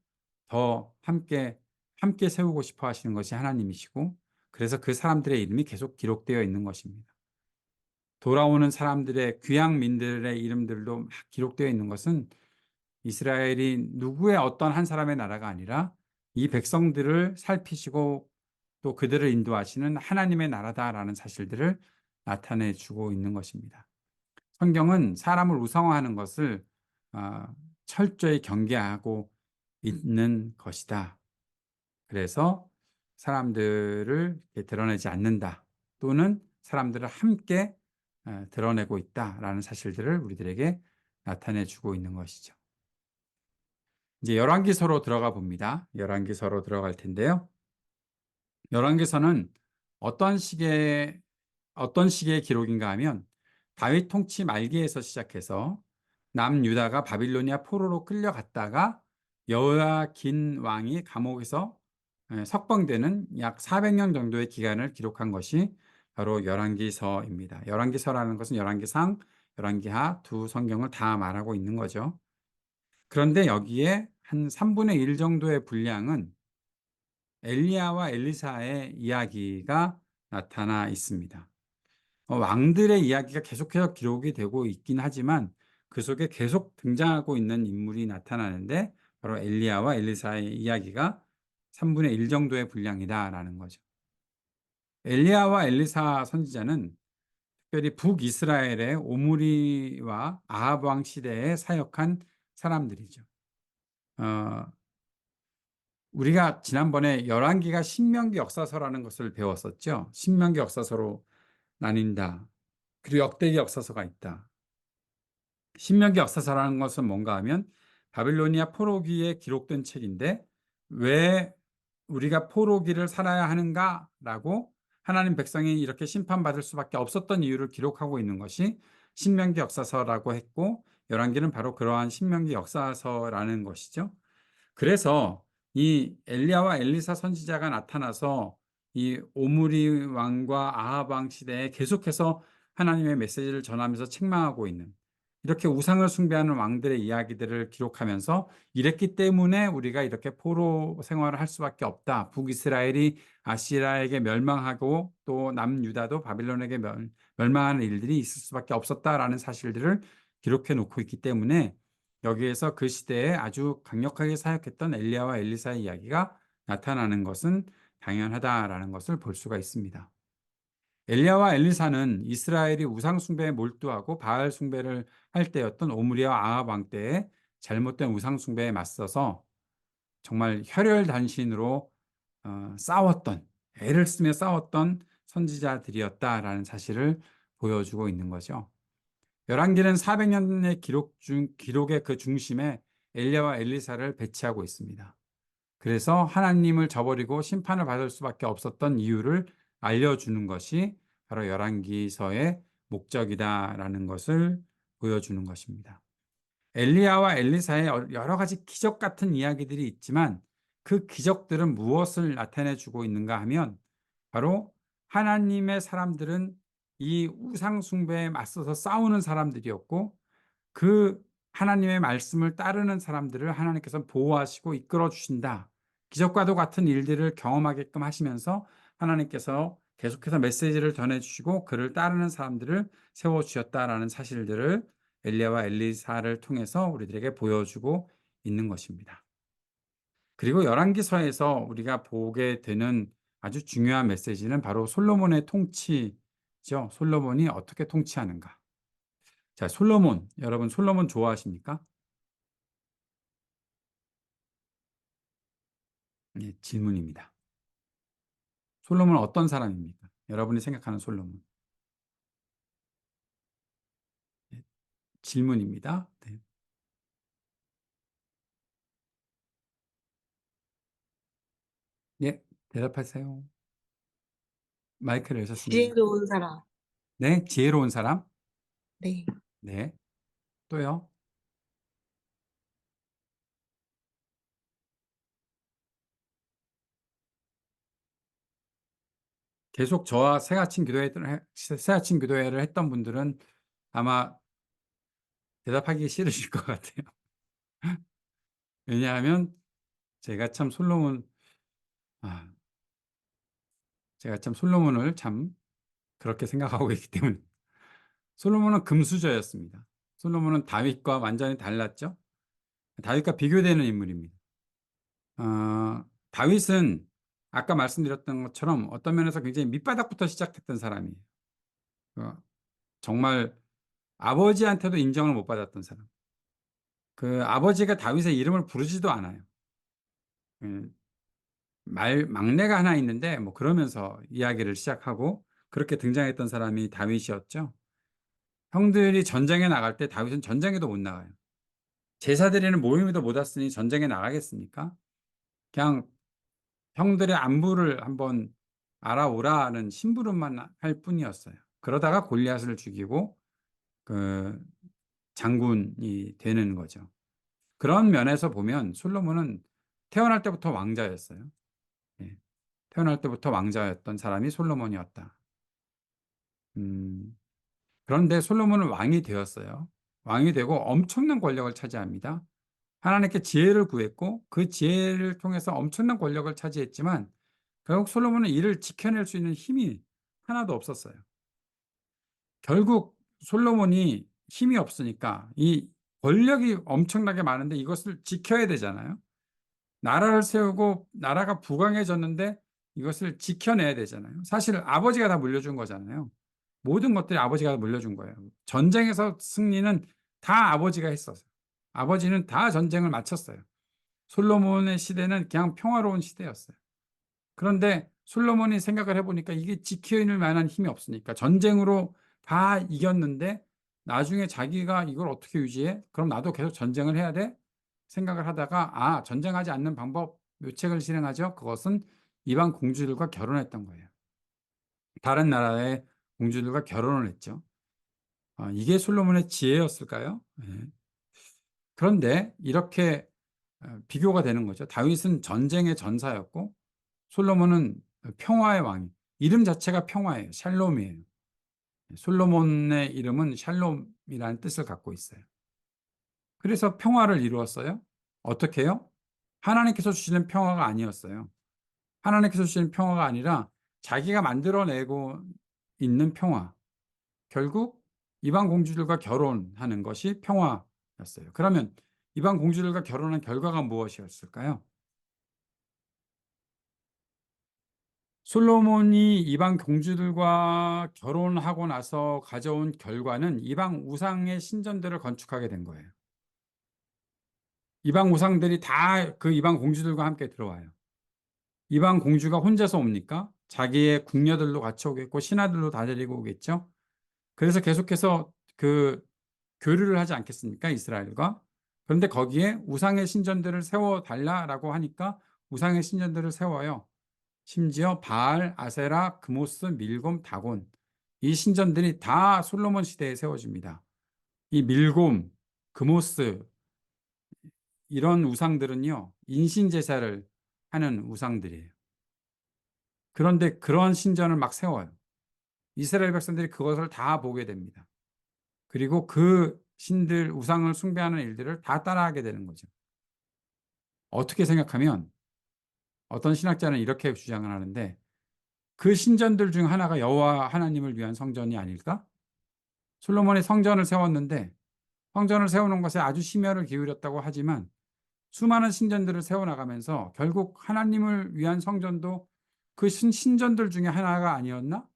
더 함께 세우고 싶어 하시는 것이 하나님이시고 그래서 그 사람들의 이름이 계속 기록되어 있는 것입니다. 돌아오는 사람들의 귀향민들의 이름들도 막 기록되어 있는 것은 이스라엘이 누구의 어떤 한 사람의 나라가 아니라 이 백성들을 살피시고 또 그들을 인도하시는 하나님의 나라다라는 사실들을 나타내 주고 있는 것입니다. 성경은 사람을 우상화하는 것을 철저히 경계하고 있는 것이다. 그래서 사람들을 드러내지 않는다. 또는 사람들을 함께 드러내고 있다라는 사실들을 우리들에게 나타내 주고 있는 것이죠. 이제 열왕기서로 들어가 봅니다. 열왕기서로 들어갈 텐데요. 열왕기서는 어떤 식의 기록인가 하면 다윗 통치 말기에서 시작해서 남유다가 바빌로니아 포로로 끌려갔다가 여호야긴 왕이 감옥에서 석방되는 약 400년 정도의 기간을 기록한 것이 바로 열왕기서입니다. 열왕기서라는 것은 열왕기상, 열왕기하 두 성경을 다 말하고 있는 거죠. 그런데 여기에 한 3분의 1 정도의 분량은 엘리야와 엘리사의 이야기가 나타나 있습니다. 왕들의 이야기가 계속해서 기록이 되고 있긴 하지만 그 속에 계속 등장하고 있는 인물이 나타나는데 바로 엘리야와 엘리사의 이야기가 3분의 1 정도의 분량이다라는 거죠. 엘리야와 엘리사 선지자는 특별히 북이스라엘의 오므리와 아합 왕 시대에 사역한 사람들이죠. 어, 우리가 지난번에 열왕기가 신명기 역사서라는 것을 배웠었죠. 신명기 역사서로 나뉜다. 그리고 역대기 역사서가 있다. 신명기 역사서라는 것은 뭔가 하면 바빌로니아 포로기에 기록된 책인데 왜 우리가 포로기를 살아야 하는가라고 하나님 백성이 이렇게 심판받을 수밖에 없었던 이유를 기록하고 있는 것이 신명기 역사서라고 했고 열왕기는 바로 그러한 신명기 역사서라는 것이죠. 그래서 이 엘리야와 엘리사 선지자가 나타나서 이 오므리 왕과 아합 왕 시대에 계속해서 하나님의 메시지를 전하면서 책망하고 있는 이렇게 우상을 숭배하는 왕들의 이야기들을 기록하면서 이랬기 때문에 우리가 이렇게 포로 생활을 할 수밖에 없다. 북이스라엘이 아시라에게 멸망하고 또 남유다도 바빌론에게 멸망하는 일들이 있을 수밖에 없었다라는 사실들을 기록해 놓고 있기 때문에 여기에서 그 시대에 아주 강력하게 사역했던 엘리야와 엘리사의 이야기가 나타나는 것은 당연하다라는 것을 볼 수가 있습니다. 엘리야와 엘리사는 이스라엘이 우상 숭배에 몰두하고 바알 숭배를 할 때였던 오므리와 아합 왕 때의 잘못된 우상 숭배에 맞서서 정말 혈혈단신으로 싸웠던 애를 쓰며 싸웠던 선지자들이었다라는 사실을 보여주고 있는 거죠. 열왕기는 400년의 기록의 그 중심에 엘리야와 엘리사를 배치하고 있습니다. 그래서 하나님을 저버리고 심판을 받을 수밖에 없었던 이유를 알려주는 것이 바로 열왕기서의 목적이다라는 것을 보여주는 것입니다. 엘리야와 엘리사의 여러 가지 기적 같은 이야기들이 있지만 그 기적들은 무엇을 나타내 주고 있는가 하면 바로 하나님의 사람들은 이 우상 숭배에 맞서서 싸우는 사람들이었고 그 하나님의 말씀을 따르는 사람들을 하나님께서 보호하시고 이끌어 주신다. 기적과도 같은 일들을 경험하게끔 하시면서 하나님께서 계속해서 메시지를 전해 주시고 그를 따르는 사람들을 세워 주셨다라는 사실들을 엘리야와 엘리사를 통해서 우리들에게 보여주고 있는 것입니다. 그리고 열왕기서에서 우리가 보게 되는 아주 중요한 메시지는 바로 솔로몬의 통치죠. 솔로몬이 어떻게 통치하는가. 자, 솔로몬. 여러분 솔로몬 좋아하십니까? 예, 질문입니다. 솔로몬은 어떤 사람입니까? 여러분이 생각하는 솔로몬. 예, 질문입니다. 네. 예, 대답하세요. 마이크를 여셨습니다. 지혜로운 사람. 네, 지혜로운 사람. 네. 네, 또요. 계속 저와 새아침 기도회를 했던 분들은 아마 대답하기 싫으실 것 같아요. 왜냐하면 제가 참 솔로몬, 아, 제가 참 솔로몬을 참 그렇게 생각하고 있기 때문에. 솔로몬은 금수저였습니다. 솔로몬은 다윗과 완전히 달랐죠. 다윗과 비교되는 인물입니다. 다윗은 아까 말씀드렸던 것처럼 어떤 면에서 굉장히 밑바닥부터 시작했던 사람이에요. 어, 정말 아버지한테도 인정을 못 받았던 사람. 그 아버지가 다윗의 이름을 부르지도 않아요. 음, 막내가 하나 있는데 뭐 그러면서 이야기를 시작하고 그렇게 등장했던 사람이 다윗이었죠. 형들이 전쟁에 나갈 때 다윗은 전쟁에도 못 나가요. 제사드리는 모임에도 못 왔으니 전쟁에 나가겠습니까? 그냥 형들의 안부를 한번 알아오라는 심부름만 할 뿐이었어요. 그러다가 골리앗을 죽이고 그 장군이 되는 거죠. 그런 면에서 보면 솔로몬은 태어날 때부터 왕자였어요. 예, 태어날 때부터 왕자였던 사람이 솔로몬이었다. 음, 그런데 솔로몬은 왕이 되었어요. 왕이 되고 엄청난 권력을 차지합니다. 하나님께 지혜를 구했고 그 지혜를 통해서 엄청난 권력을 차지했지만 결국 솔로몬은 이를 지켜낼 수 있는 힘이 하나도 없었어요. 결국 솔로몬이 힘이 없으니까 이 권력이 엄청나게 많은데 이것을 지켜야 되잖아요. 나라를 세우고 나라가 부강해졌는데 이것을 지켜내야 되잖아요. 사실 아버지가 다 물려준 거잖아요. 모든 것들이 아버지가 물려준 거예요. 전쟁에서 승리는 다 아버지가 했었어요. 아버지는 다 전쟁을 마쳤어요. 솔로몬의 시대는 그냥 평화로운 시대였어요. 그런데 솔로몬이 생각을 해보니까 이게 지켜낼 만한 힘이 없으니까 전쟁으로 다 이겼는데 나중에 자기가 이걸 어떻게 유지해? 그럼 나도 계속 전쟁을 해야 돼? 생각을 하다가 전쟁하지 않는 방법 묘책을 실행하죠. 그것은 이방 공주들과 결혼했던 거예요. 다른 나라의 공주들과 결혼을 했죠. 이게 솔로몬의 지혜였을까요? 네. 그런데 이렇게 비교가 되는 거죠. 다윗은 전쟁의 전사였고 솔로몬은 평화의 왕. 이름 자체가 평화예요. 샬롬이에요. 솔로몬의 이름은 샬롬이라는 뜻을 갖고 있어요. 그래서 평화를 이루었어요. 어떻게요? 하나님께서 주시는 평화가 아니었어요. 하나님께서 주시는 평화가 아니라 자기가 만들어내고 있는 평화. 결국 이방 공주들과 결혼하는 것이 평화였어요. 그러면 이방 공주들과 결혼한 결과가 무엇이었을까요? 솔로몬이 이방 공주들과 결혼하고 나서 가져온 결과는 이방 우상의 신전들을 건축하게 된 거예요. 이방 우상들이 다 그 이방 공주들과 함께 들어와요. 이방 공주가 혼자서 옵니까? 자기의 궁녀들도 같이 오겠고 신하들도 다 데리고 오겠죠. 그래서 계속해서 그 교류를 하지 않겠습니까? 이스라엘과. 그런데 거기에 우상의 신전들을 세워달라라고 하니까 우상의 신전들을 세워요. 심지어 바알, 아세라, 그모스, 밀곰, 다곤 이 신전들이 다 솔로몬 시대에 세워집니다. 이 밀곰, 그모스 이런 우상들은요 인신 제사를 하는 우상들이에요. 그런데 그런 신전을 막 세워요. 이스라엘 백성들이 그것을 다 보게 됩니다. 그리고 그 신들, 우상을 숭배하는 일들을 다 따라하게 되는 거죠. 어떻게 생각하면 어떤 신학자는 이렇게 주장을 하는데, 그 신전들 중 하나가 여호와 하나님을 위한 성전이 아닐까? 솔로몬이 성전을 세웠는데, 성전을 세우는 것에 아주 심혈을 기울였다고 하지만 수많은 신전들을 세워나가면서 결국 하나님을 위한 성전도 그 신전들 중에 하나가 아니었나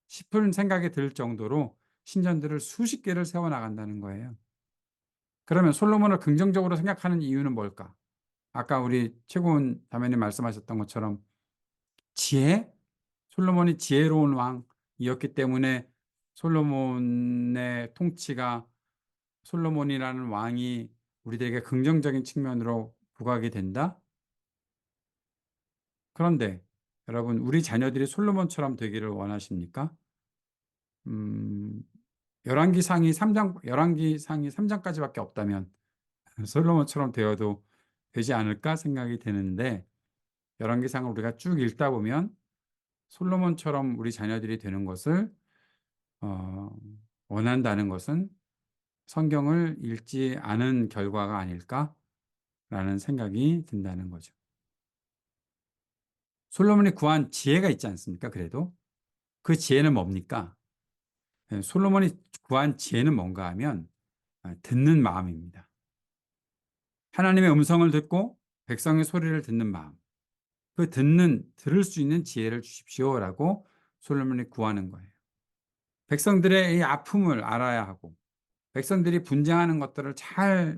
싶은 생각이 들 정도로 신전들을 수십 개를 세워나간다는 거예요. 그러면 솔로몬을 긍정적으로 생각하는 이유는 뭘까? 아까 우리 최고원 자매님 말씀하셨던 것처럼 지혜? 솔로몬이 지혜로운 왕이었기 때문에 솔로몬의 통치가, 솔로몬이라는 왕이 우리들에게 긍정적인 측면으로 부각이 된다? 그런데 여러분, 우리 자녀들이 솔로몬처럼 되기를 원하십니까? 음, 열왕기상이 3장까지밖에 없다면 솔로몬처럼 되어도 되지 않을까 생각이 드는데, 열왕기상을 우리가 쭉 읽다 보면 솔로몬처럼 우리 자녀들이 되는 것을 어, 원한다는 것은 성경을 읽지 않은 결과가 아닐까라는 생각이 든다는 거죠. 솔로몬이 구한 지혜가 있지 않습니까? 그래도 그 지혜는 뭡니까? 솔로몬이 구한 지혜는 뭔가 하면 듣는 마음입니다. 하나님의 음성을 듣고 백성의 소리를 듣는 마음. 들을 수 있는 지혜를 주십시오라고 솔로몬이 구하는 거예요. 백성들의 이 아픔을 알아야 하고, 백성들이 분쟁하는 것들을 잘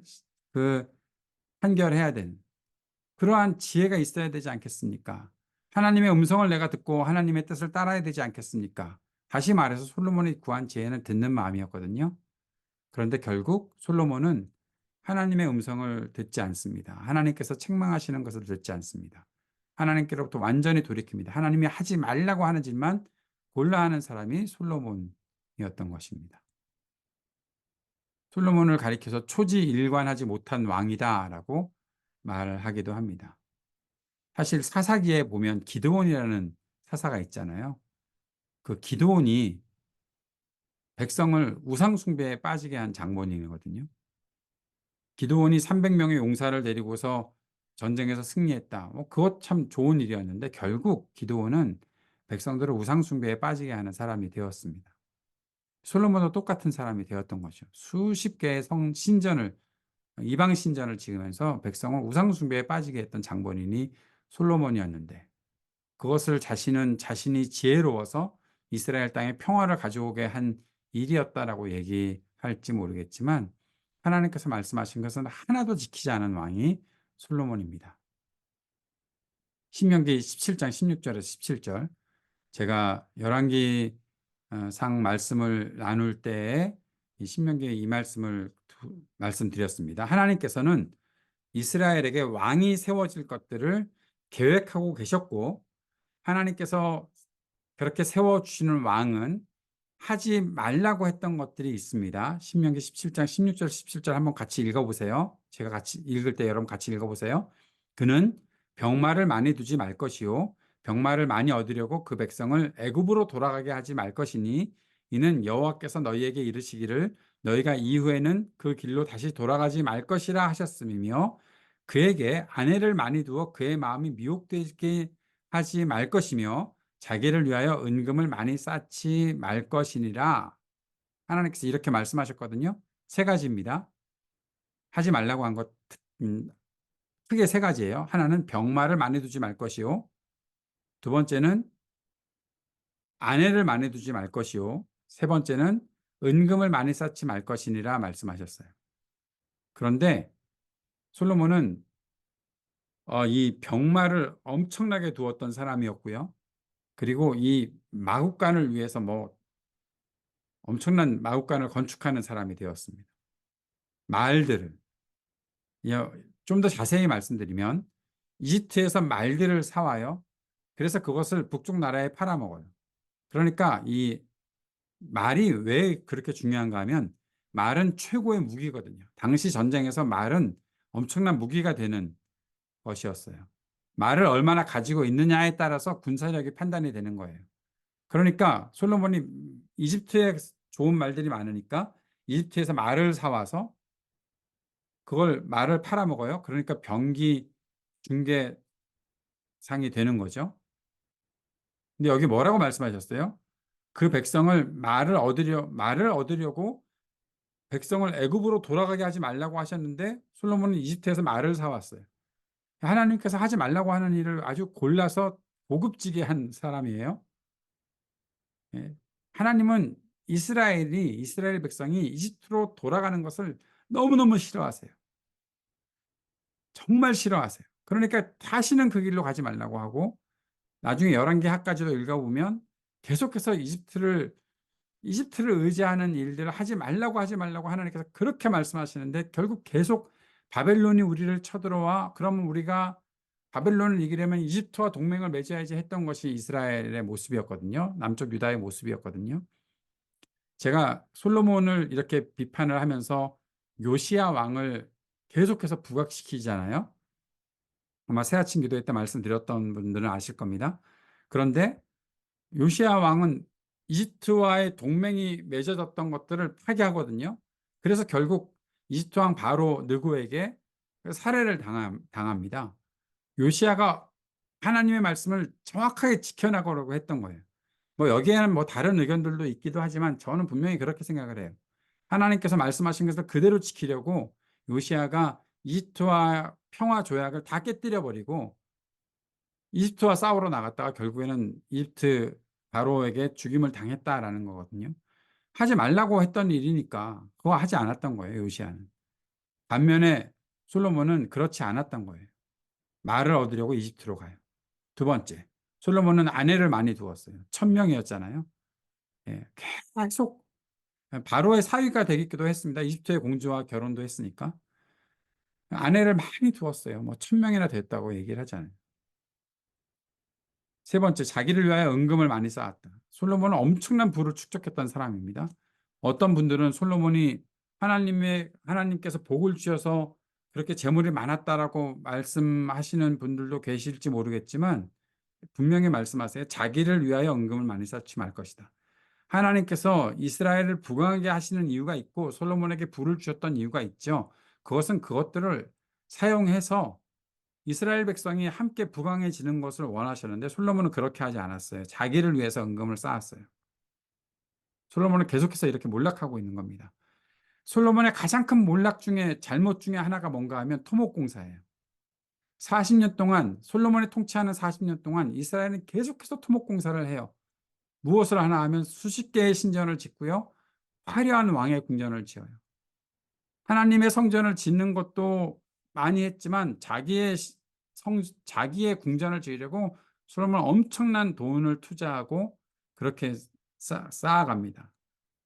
판결해야 되는 그러한 지혜가 있어야 되지 않겠습니까? 하나님의 음성을 내가 듣고 하나님의 뜻을 따라야 되지 않겠습니까? 다시 말해서 솔로몬이 구한 지혜는 듣는 마음이었거든요. 그런데 결국 솔로몬은 하나님의 음성을 듣지 않습니다. 하나님께서 책망하시는 것을 듣지 않습니다. 하나님께로부터 완전히 돌이킵니다. 하나님이 하지 말라고 하는 짓만 골라 하는 사람이 솔로몬이었던 것입니다. 솔로몬을 가리켜서 초지일관하지 못한 왕이다라고 말하기도 합니다. 사실 사사기에 보면 기드온이라는 사사가 있잖아요. 그 기드온이 백성을 우상 숭배에 빠지게 한 장본인이거든요. 기드온이 300명의 용사를 데리고서 전쟁에서 승리했다. 그것 참 좋은 일이었는데 결국 기드온은 백성들을 우상 숭배에 빠지게 하는 사람이 되었습니다. 솔로몬도 똑같은 사람이 되었던 것이죠. 수십 개의 이방 신전을 지으면서 백성을 우상 숭배에 빠지게 했던 장본인이 솔로몬이었는데, 그것을 자신이 지혜로워서 이스라엘 땅에 평화를 가져오게 한 일이었다라고 얘기할지 모르겠지만, 하나님께서 말씀하신 것은 하나도 지키지 않은 왕이 솔로몬입니다. 신명기 17장 16절에서 17절, 제가 열왕기 상 말씀을 나눌 때에 이 신명기에 이 말씀을 말씀드렸습니다. 하나님께서는 이스라엘에게 왕이 세워질 것들을 계획하고 계셨고, 하나님께서 그렇게 세워주시는 왕은 하지 말라고 했던 것들이 있습니다. 신명기 17장 16절 17절 한번 같이 읽어보세요. 제가 같이 읽을 때 여러분 같이 읽어보세요. 그는 병마를 많이 두지 말 것이요 병마를 많이 얻으려고 그 백성을 애굽으로 돌아가게 하지 말 것이니, 이는 여호와께서 너희에게 이르시기를 너희가 이후에는 그 길로 다시 돌아가지 말 것이라 하셨음이며, 그에게 아내를 많이 두어 그의 마음이 미혹되게 하지 말 것이며 자기를 위하여 은금을 많이 쌓지 말 것이니라. 하나님께서 이렇게 말씀하셨거든요. 세 가지입니다. 하지 말라고 한 것 크게 세 가지예요. 하나는 병마를 많이 두지 말 것이요, 두 번째는 아내를 많이 두지 말 것이요, 세 번째는 은금을 많이 쌓지 말 것이니라 말씀하셨어요. 그런데 솔로몬은 이 병마를 엄청나게 두었던 사람이었고요. 그리고 이 마국간을 위해서 엄청난 마국간을 건축하는 사람이 되었습니다. 말들을 좀 더 자세히 말씀드리면 이집트에서 말들을 사와요. 그래서 그것을 북쪽 나라에 팔아먹어요. 그러니까 이 말이 왜 그렇게 중요한가 하면 말은 최고의 무기거든요. 당시 전쟁에서 말은 엄청난 무기가 되는 것이었어요. 말을 얼마나 가지고 있느냐에 따라서 군사력이 판단이 되는 거예요. 그러니까 솔로몬이 이집트에 좋은 말들이 많으니까 이집트에서 말을 사와서 그걸 말을 팔아먹어요. 그러니까 병기 중개상이 되는 거죠. 근데 여기 뭐라고 말씀하셨어요? 그 백성을 말을 얻으려고 백성을 애굽으로 돌아가게 하지 말라고 하셨는데 솔로몬은 이집트에서 말을 사왔어요. 하나님께서 하지 말라고 하는 일을 아주 골라서 고급지게 한 사람이에요. 예. 하나님은 이스라엘 백성이 이집트로 돌아가는 것을 너무너무 싫어하세요. 정말 싫어하세요. 그러니까 다시는 그 길로 가지 말라고 하고 나중에 열왕기 하까지도 읽어보면 계속해서 이집트를 의지하는 일들을 하지 말라고 하나님께서 그렇게 말씀하시는데 결국 계속 바벨론이 우리를 쳐들어와 그러면 우리가 바벨론을 이기려면 이집트와 동맹을 맺어야지 했던 것이 이스라엘의 모습이었거든요. 남쪽 유다의 모습이었거든요. 제가 솔로몬을 이렇게 비판을 하면서 요시야 왕을 계속해서 부각시키잖아요. 아마 새아침 기도회 때 말씀드렸던 분들은 아실 겁니다. 그런데 요시야 왕은 이집트와의 동맹이 맺어졌던 것들을 파괴하거든요. 그래서 결국 이집트 왕 바로 느고에게 살해를 당합니다. 요시야가 하나님의 말씀을 정확하게 지켜나가려고 했던 거예요. 뭐 여기에는 뭐 다른 의견들도 있기도 하지만 저는 분명히 그렇게 생각을 해요. 하나님께서 말씀하신 것을 그대로 지키려고 요시야가 이집트와 평화 조약을 다 깨뜨려 버리고 이집트와 싸우러 나갔다가 결국에는 이집트 바로에게 죽임을 당했다라는 거거든요. 하지 말라고 했던 일이니까 그거 하지 않았던 거예요, 요시야는. 반면에 솔로몬은 그렇지 않았던 거예요. 말을 얻으려고 이집트로 가요. 두 번째, 솔로몬은 아내를 많이 두었어요. 1,000명이었잖아요. 예, 계속 바로의 사위가 되기도 했습니다. 이집트의 공주와 결혼도 했으니까. 아내를 많이 두었어요. 뭐 1,000명이나 됐다고 얘기를 하잖아요. 세 번째, 자기를 위하여 은금을 많이 쌓았다. 솔로몬은 엄청난 부를 축적했던 사람입니다. 어떤 분들은 솔로몬이 하나님께서 복을 주셔서 그렇게 재물이 많았다라고 말씀하시는 분들도 계실지 모르겠지만 분명히 말씀하세요. 자기를 위하여 은금을 많이 쌓지 말 것이다. 하나님께서 이스라엘을 부강하게 하시는 이유가 있고 솔로몬에게 부를 주셨던 이유가 있죠. 그것은 그것들을 사용해서 이스라엘 백성이 함께 부강해지는 것을 원하셨는데 솔로몬은 그렇게 하지 않았어요. 자기를 위해서 은금을 쌓았어요. 솔로몬은 계속해서 이렇게 몰락하고 있는 겁니다. 솔로몬의 가장 큰 몰락 중에 잘못 중에 하나가 뭔가 하면 토목공사예요. 40년 동안 솔로몬이 통치하는 40년 동안 이스라엘은 계속해서 토목공사를 해요. 무엇을 하나 하면 수십 개의 신전을 짓고요. 화려한 왕의 궁전을 지어요. 하나님의 성전을 짓는 것도 많이 했지만 자기의 궁전을 지으려고 솔로몬은 엄청난 돈을 투자하고 그렇게 쌓아갑니다.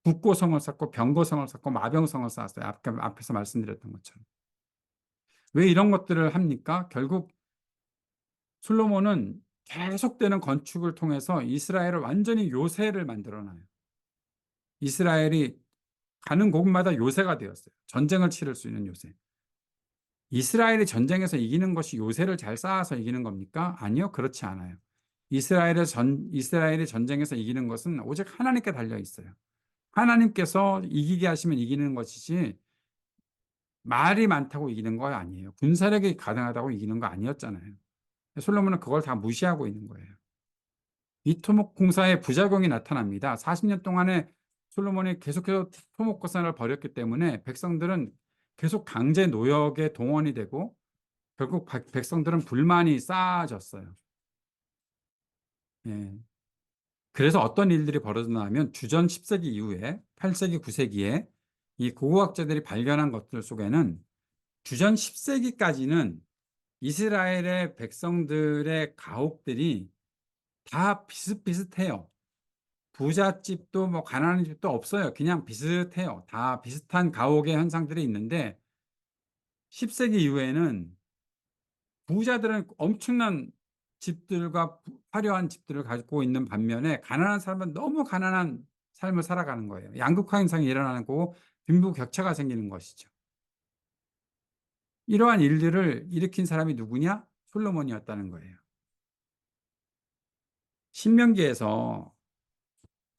국고성을 쌓고 병거성을 쌓고 마병성을 쌓았어요. 앞에서 말씀드렸던 것처럼. 왜 이런 것들을 합니까? 결국 솔로몬은 계속되는 건축을 통해서 이스라엘을 완전히 요새를 만들어놔요. 이스라엘이 가는 곳마다 요새가 되었어요. 전쟁을 치를 수 있는 요새. 이스라엘이 전쟁에서 이기는 것이 요새를 잘 쌓아서 이기는 겁니까? 아니요, 그렇지 않아요. 이스라엘이 전쟁에서 이기는 것은 오직 하나님께 달려 있어요. 하나님께서 이기게 하시면 이기는 것이지 말이 많다고 이기는 거 아니에요. 군사력이 가능하다고 이기는 거 아니었잖아요. 솔로몬은 그걸 다 무시하고 있는 거예요. 이 토목공사의 부작용이 나타납니다. 40년 동안에 솔로몬이 계속해서 토목공사를 벌였기 때문에 백성들은 계속 강제 노역에 동원이 되고 결국 백성들은 불만이 쌓아졌어요. 예. 그래서 어떤 일들이 벌어졌냐면 주전 10세기 이후에 8세기, 9세기에 이 고고학자들이 발견한 것들 속에는 주전 10세기까지는 이스라엘의 백성들의 가옥들이 다 비슷비슷해요. 부잣집도 뭐 가난한 집도 없어요. 그냥 비슷해요. 다 비슷한 가옥의 현상들이 있는데 10세기 이후에는 부자들은 엄청난 집들과 화려한 집들을 가지고 있는 반면에 가난한 사람은 너무 가난한 삶을 살아가는 거예요. 양극화 현상이 일어나는 거고 빈부격차가 생기는 것이죠. 이러한 일들을 일으킨 사람이 누구냐? 솔로몬이었다는 거예요. 신명기에서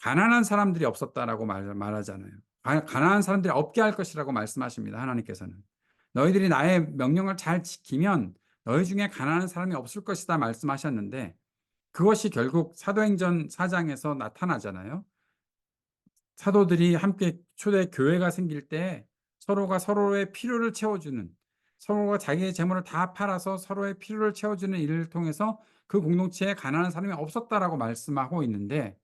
가난한 사람들이 없었다라고 말하잖아요. 가난한 사람들이 없게 할 것이라고 말씀하십니다. 하나님께서는. 너희들이 나의 명령을 잘 지키면 너희 중에 가난한 사람이 없을 것이다 말씀하셨는데 그것이 결국 사도행전 4장에서 나타나잖아요. 사도들이 함께 초대 교회가 생길 때 서로가 서로의 필요를 채워주는, 서로가 자기의 재물을 다 팔아서 서로의 필요를 채워주는 일을 통해서 그 공동체에 가난한 사람이 없었다라고 말씀하고 있는데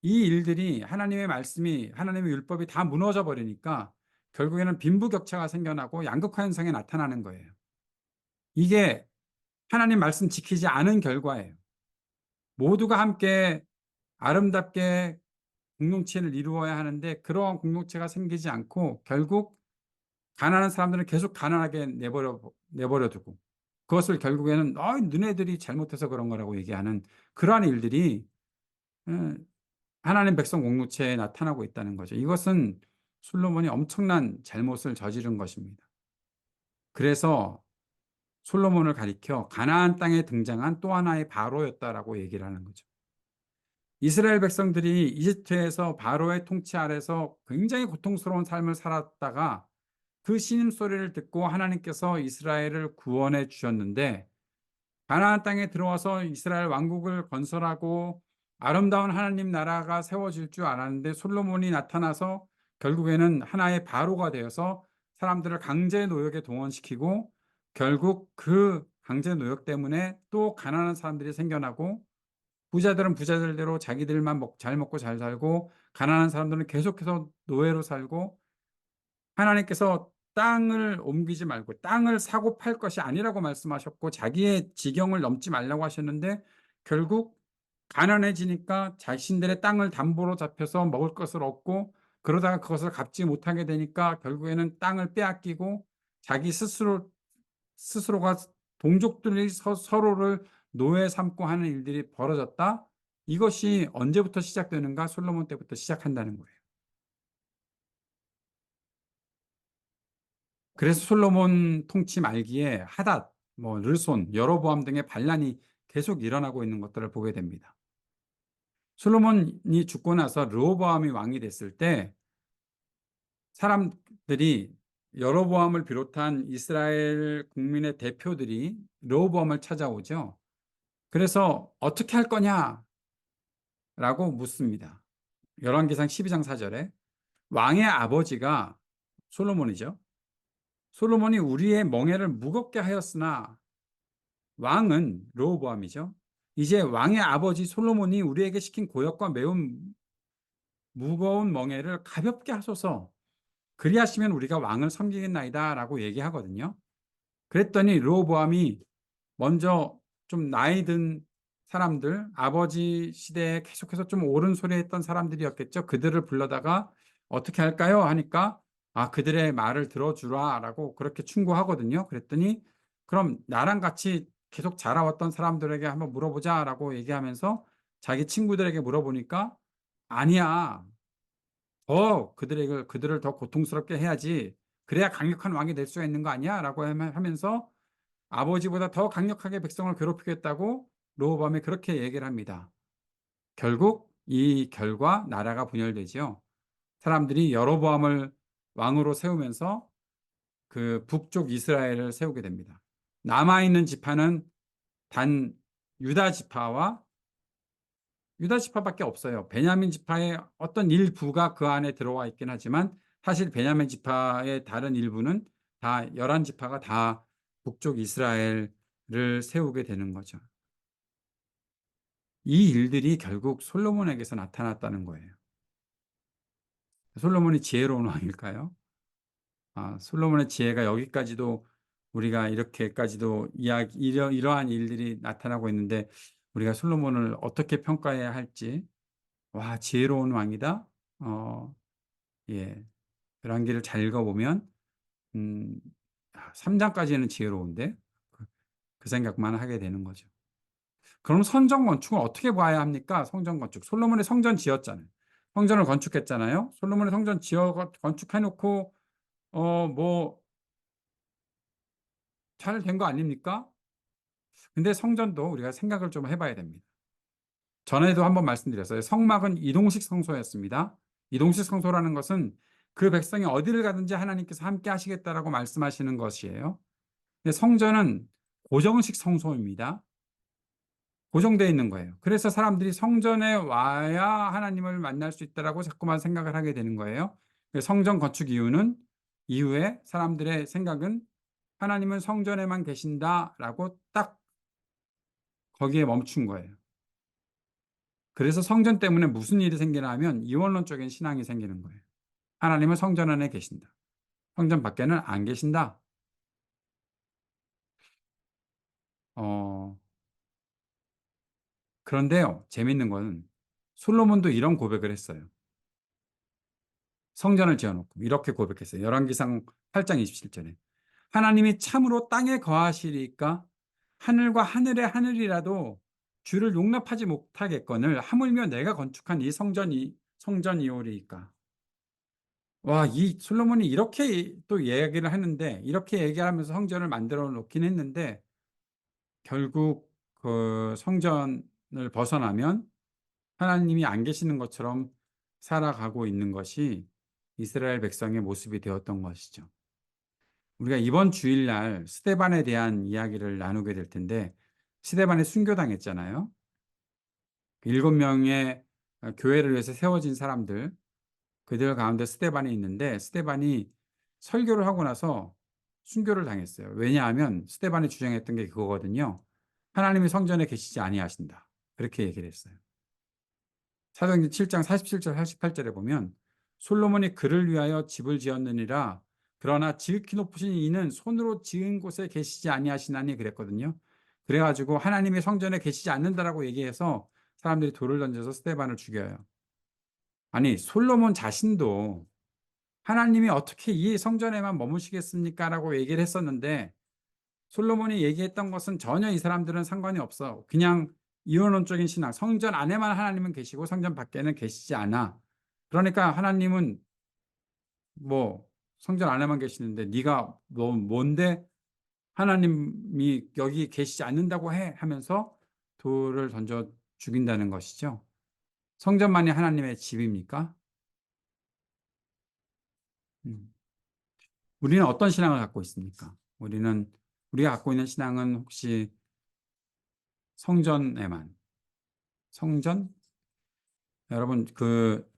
이 일들이 하나님의 말씀이, 하나님의 율법이 다 무너져 버리니까 결국에는 빈부격차가 생겨나고 양극화 현상이 나타나는 거예요. 이게 하나님 말씀 지키지 않은 결과예요. 모두가 함께 아름답게 공동체를 이루어야 하는데 그러한 공동체가 생기지 않고 결국 가난한 사람들은 계속 가난하게 내버려 두고 그것을 결국에는 너네들이 잘못해서 그런 거라고 얘기하는 그러한 일들이 어, 하나님 백성 공동체에 나타나고 있다는 거죠. 이것은 솔로몬이 엄청난 잘못을 저지른 것입니다. 그래서 솔로몬을 가리켜 가나안 땅에 등장한 또 하나의 바로였다라고 얘기를 하는 거죠. 이스라엘 백성들이 이집트에서 바로의 통치 아래서 굉장히 고통스러운 삶을 살았다가 그 신음소리를 듣고 하나님께서 이스라엘을 구원해 주셨는데 가나안 땅에 들어와서 이스라엘 왕국을 건설하고 아름다운 하나님 나라가 세워질 줄 알았는데 솔로몬이 나타나서 결국에는 하나의 바로가 되어서 사람들을 강제 노역에 동원시키고 결국 그 강제 노역 때문에 또 가난한 사람들이 생겨나고 부자들은 부자들대로 자기들만 잘 먹고 잘 살고 가난한 사람들은 계속해서 노예로 살고 하나님께서 땅을 옮기지 말고 땅을 사고 팔 것이 아니라고 말씀하셨고 자기의 지경을 넘지 말라고 하셨는데 결국 가난해지니까 자신들의 땅을 담보로 잡혀서 먹을 것을 얻고 그러다가 그것을 갚지 못하게 되니까 결국에는 땅을 빼앗기고 자기 스스로가 동족들이 서로를 노예 삼고 하는 일들이 벌어졌다. 이것이 언제부터 시작되는가? 솔로몬 때부터 시작한다는 거예요. 그래서 솔로몬 통치 말기에 하닷, 르손, 여로보암 등의 반란이 계속 일어나고 있는 것들을 보게 됩니다. 솔로몬이 죽고 나서 르호보암이 왕이 됐을 때 사람들이 여로보암을 비롯한 이스라엘 국민의 대표들이 르호보암을 찾아오죠. 그래서 어떻게 할 거냐라고 묻습니다. 열왕기상 12장 4절에 왕의 아버지가 솔로몬이죠. 솔로몬이 우리의 멍에를 무겁게 하였으나 왕은 르호보암이죠. 이제 왕의 아버지 솔로몬이 우리에게 시킨 고역과 매우 무거운 멍에를 가볍게 하소서. 그리하시면 우리가 왕을 섬기겠나이다라고 얘기하거든요. 그랬더니 르호보암이 먼저 좀 나이 든 사람들, 아버지 시대에 계속해서 좀 옳은 소리 했던 사람들이었겠죠. 그들을 불러다가 어떻게 할까요? 하니까 그들의 말을 들어주라라고 그렇게 충고하거든요. 그랬더니 그럼 나랑 같이 계속 자라왔던 사람들에게 한번 물어보자라고 얘기하면서 자기 친구들에게 물어보니까 아니야. 그들을 더 고통스럽게 해야지. 그래야 강력한 왕이 될 수가 있는 거 아니야? 라고 하면서 아버지보다 더 강력하게 백성을 괴롭히겠다고 르호보암이 그렇게 얘기를 합니다. 결국 이 결과 나라가 분열되지요. 사람들이 여로보암을 왕으로 세우면서 그 북쪽 이스라엘을 세우게 됩니다. 남아있는 지파는 단 유다 지파밖에 없어요. 베냐민 지파의 어떤 일부가 그 안에 들어와 있긴 하지만 사실 베냐민 지파의 다른 일부는 다 11지파가 다 북쪽 이스라엘을 세우게 되는 거죠. 이 일들이 결국 솔로몬에게서 나타났다는 거예요. 솔로몬이 지혜로운 왕일까요? 솔로몬의 지혜가 여기까지도 우리가 이렇게까지도 이러한 일들이 나타나고 있는데 우리가 솔로몬을 어떻게 평가해야 할지 지혜로운 왕이다. 예. 열왕기를 잘 읽어보면 3장까지는 지혜로운데 그 생각만 하게 되는 거죠. 그럼 성전 건축은 어떻게 봐야 합니까? 성전 건축. 솔로몬의 성전 지었잖아요. 성전을 건축했잖아요. 솔로몬의 성전 건축해놓고 잘 된 거 아닙니까? 근데 성전도 우리가 생각을 좀 해봐야 됩니다. 전에도 한번 말씀드렸어요. 성막은 이동식 성소였습니다. 이동식 성소라는 것은 그 백성이 어디를 가든지 하나님께서 함께 하시겠다라고 말씀하시는 것이에요. 근데 성전은 고정식 성소입니다. 고정되어 있는 거예요. 그래서 사람들이 성전에 와야 하나님을 만날 수 있다라고 자꾸만 생각을 하게 되는 거예요. 성전 건축 이후에 사람들의 생각은 하나님은 성전에만 계신다라고 딱 거기에 멈춘 거예요. 그래서 성전 때문에 무슨 일이 생기나 하면 이원론적인 신앙이 생기는 거예요. 하나님은 성전 안에 계신다. 성전 밖에는 안 계신다. 어, 그런데요, 재밌는 거는 솔로몬도 이런 고백을 했어요. 성전을 지어놓고 이렇게 고백했어요. 열왕기상 8장 27절에 하나님이 참으로 땅에 거하시리까 하늘과 하늘의 하늘이라도 주를 용납하지 못하겠거늘 하물며 내가 건축한 이 성전이오리이까. 와, 이 솔로몬이 이렇게 또 이야기를 하는데 이렇게 얘기하면서 성전을 만들어 놓긴 했는데 결국 그 성전을 벗어나면 하나님이 안 계시는 것처럼 살아가고 있는 것이 이스라엘 백성의 모습이 되었던 것이죠. 우리가 이번 주일날 스데반에 대한 이야기를 나누게 될 텐데 스데반이 순교당했잖아요. 7명의 교회를 위해서 세워진 사람들, 그들 가운데 스데반이 있는데 스데반이 설교를 하고 나서 순교를 당했어요. 왜냐하면 스데반이 주장했던 게 그거거든요. 하나님이 성전에 계시지 아니하신다. 그렇게 얘기를 했어요. 사도행전 7장 47절 48절에 보면 솔로몬이 그를 위하여 집을 지었느니라 그러나 지극히 높으신 이는 손으로 지은 곳에 계시지 아니하시나니 그랬거든요. 그래가지고 하나님이 성전에 계시지 않는다라고 얘기해서 사람들이 돌을 던져서 스데반을 죽여요. 아니 솔로몬 자신도 하나님이 어떻게 이 성전에만 머무시겠습니까? 라고 얘기를 했었는데 솔로몬이 얘기했던 것은 전혀 이 사람들은 상관이 없어. 그냥 이원론적인 신앙, 성전 안에만 하나님은 계시고 성전 밖에는 계시지 않아. 그러니까 하나님은 뭐 성전 안에만 계시는데 네가 뭐 뭔데 하나님이 여기 계시지 않는다고 해 하면서 돌을 던져 죽인다는 것이죠. 성전만이 하나님의 집입니까? 음. 우리는 어떤 신앙을 갖고 있습니까? 우리가 갖고 있는 신앙은 혹시 성전에만 성전? 여러분, 그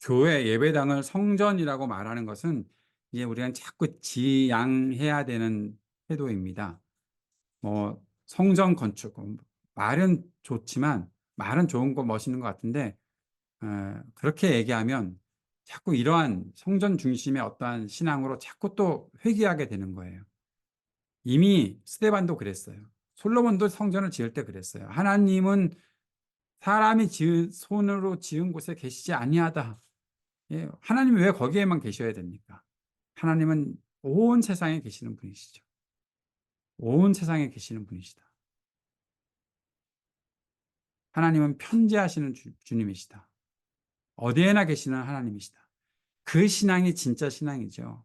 교회 예배당을 성전이라고 말하는 것은 이제 우리가 자꾸 지양해야 되는 태도입니다. 뭐 성전 건축 말은 좋지만 말은 좋은 거 멋있는 것 같은데 그렇게 얘기하면 자꾸 이러한 성전 중심의 어떠한 신앙으로 자꾸 또 회귀하게 되는 거예요. 이미 스데반도 그랬어요. 솔로몬도 성전을 지을 때 그랬어요. 하나님은 사람이 손으로 지은 곳에 계시지 아니하다. 예, 하나님이 왜 거기에만 계셔야 됩니까? 하나님은 온 세상에 계시는 분이시죠. 온 세상에 계시는 분이시다. 하나님은 편재하시는 주님이시다. 어디에나 계시는 하나님이시다. 그 신앙이 진짜 신앙이죠.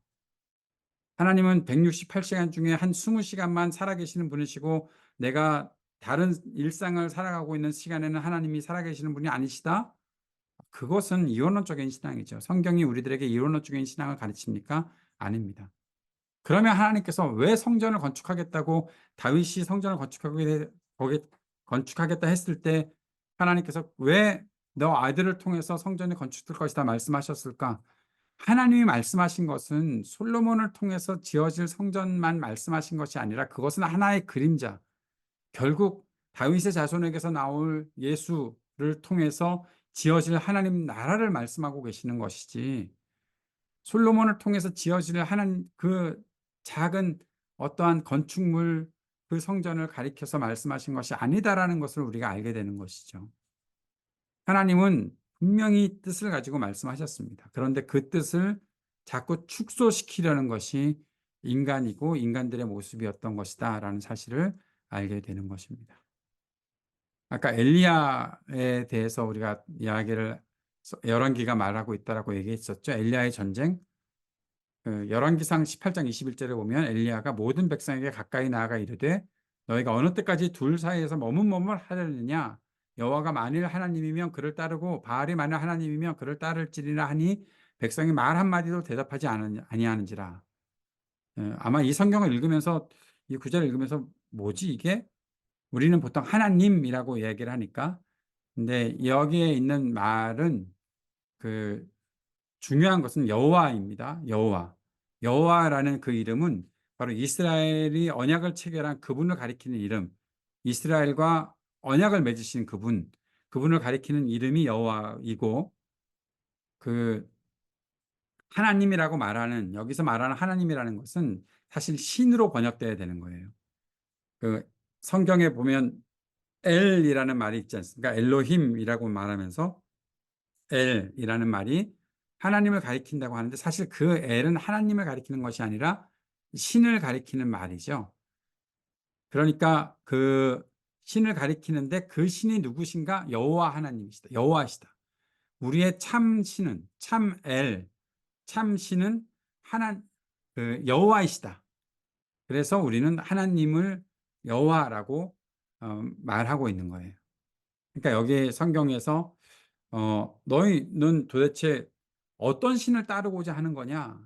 하나님은 168시간 중에 한 20시간만 살아계시는 분이시고 내가 다른 일상을 살아가고 있는 시간에는 하나님이 살아계시는 분이 아니시다? 그것은 이원론적인 신앙이죠. 성경이 우리들에게 이원론적인 신앙을 가르칩니까? 아닙니다. 그러면 하나님께서 왜 성전을 건축하겠다고 다윗이 성전을 건축하겠다 했을 때 하나님께서 왜 너 아들을 통해서 성전이 건축될 것이다 말씀하셨을까? 하나님이 말씀하신 것은 솔로몬을 통해서 지어질 성전만 말씀하신 것이 아니라 그것은 하나의 그림자. 결국 다윗의 자손에게서 나올 예수를 통해서 지어질 하나님 나라를 말씀하고 계시는 것이지 솔로몬을 통해서 지어질 하나님 그 작은 어떠한 건축물 그 성전을 가리켜서 말씀하신 것이 아니다라는 것을 우리가 알게 되는 것이죠. 하나님은 분명히 뜻을 가지고 말씀하셨습니다. 그런데 그 뜻을 자꾸 축소시키려는 것이 인간이고 인간들의 모습이었던 것이다라는 사실을 알게 되는 것입니다. 아까 엘리야에 대해서 우리가 이야기를 열왕기가 말하고 있다라고 얘기했었죠. 엘리야의 전쟁. 열왕기상 18장 21절에 보면 엘리야가 모든 백성에게 가까이 나아가 이르되 너희가 어느 때까지 둘 사이에서 머뭇머뭇하려느냐 여호와가 만일 하나님이면 그를 따르고 바알이 만일 하나님이면 그를 따를지니라 하니 백성이 말 한마디도 대답하지 아니하는지라. 아마 이 성경을 읽으면서 이 구절을 읽으면서 '뭐지 이게?' 우리는 보통 하나님이라고 얘기를 하니까. 근데 여기에 있는 말은 그 중요한 것은 여호와입니다. 여호와. 여호와라는 그 이름은 바로 이스라엘이 언약을 체결한 그분을 가리키는 이름, 이스라엘과 언약을 맺으신 그분, 그분을 가리키는 이름이 여호와이고, 그 하나님이라고 말하는, 여기서 말하는 하나님이라는 것은 사실 신으로 번역돼야 되는 거예요. 그 성경에 보면 엘이라는 말이 있지 않습니까? 엘로힘이라고 말하면서 엘이라는 말이 하나님을 가리킨다고 하는데, 사실 그 엘은 하나님을 가리키는 것이 아니라 신을 가리키는 말이죠. 그러니까 그 신을 가리키는데 그 신이 누구신가? 여호와 하나님이시다. 여호와시다. 우리의 참 신은, 참 엘, 참 신은 하나 여호와이시다. 그래서 우리는 하나님을 여호와라고 말하고 있는 거예요. 그러니까 여기 성경에서 너희는 도대체 어떤 신을 따르고자 하는 거냐?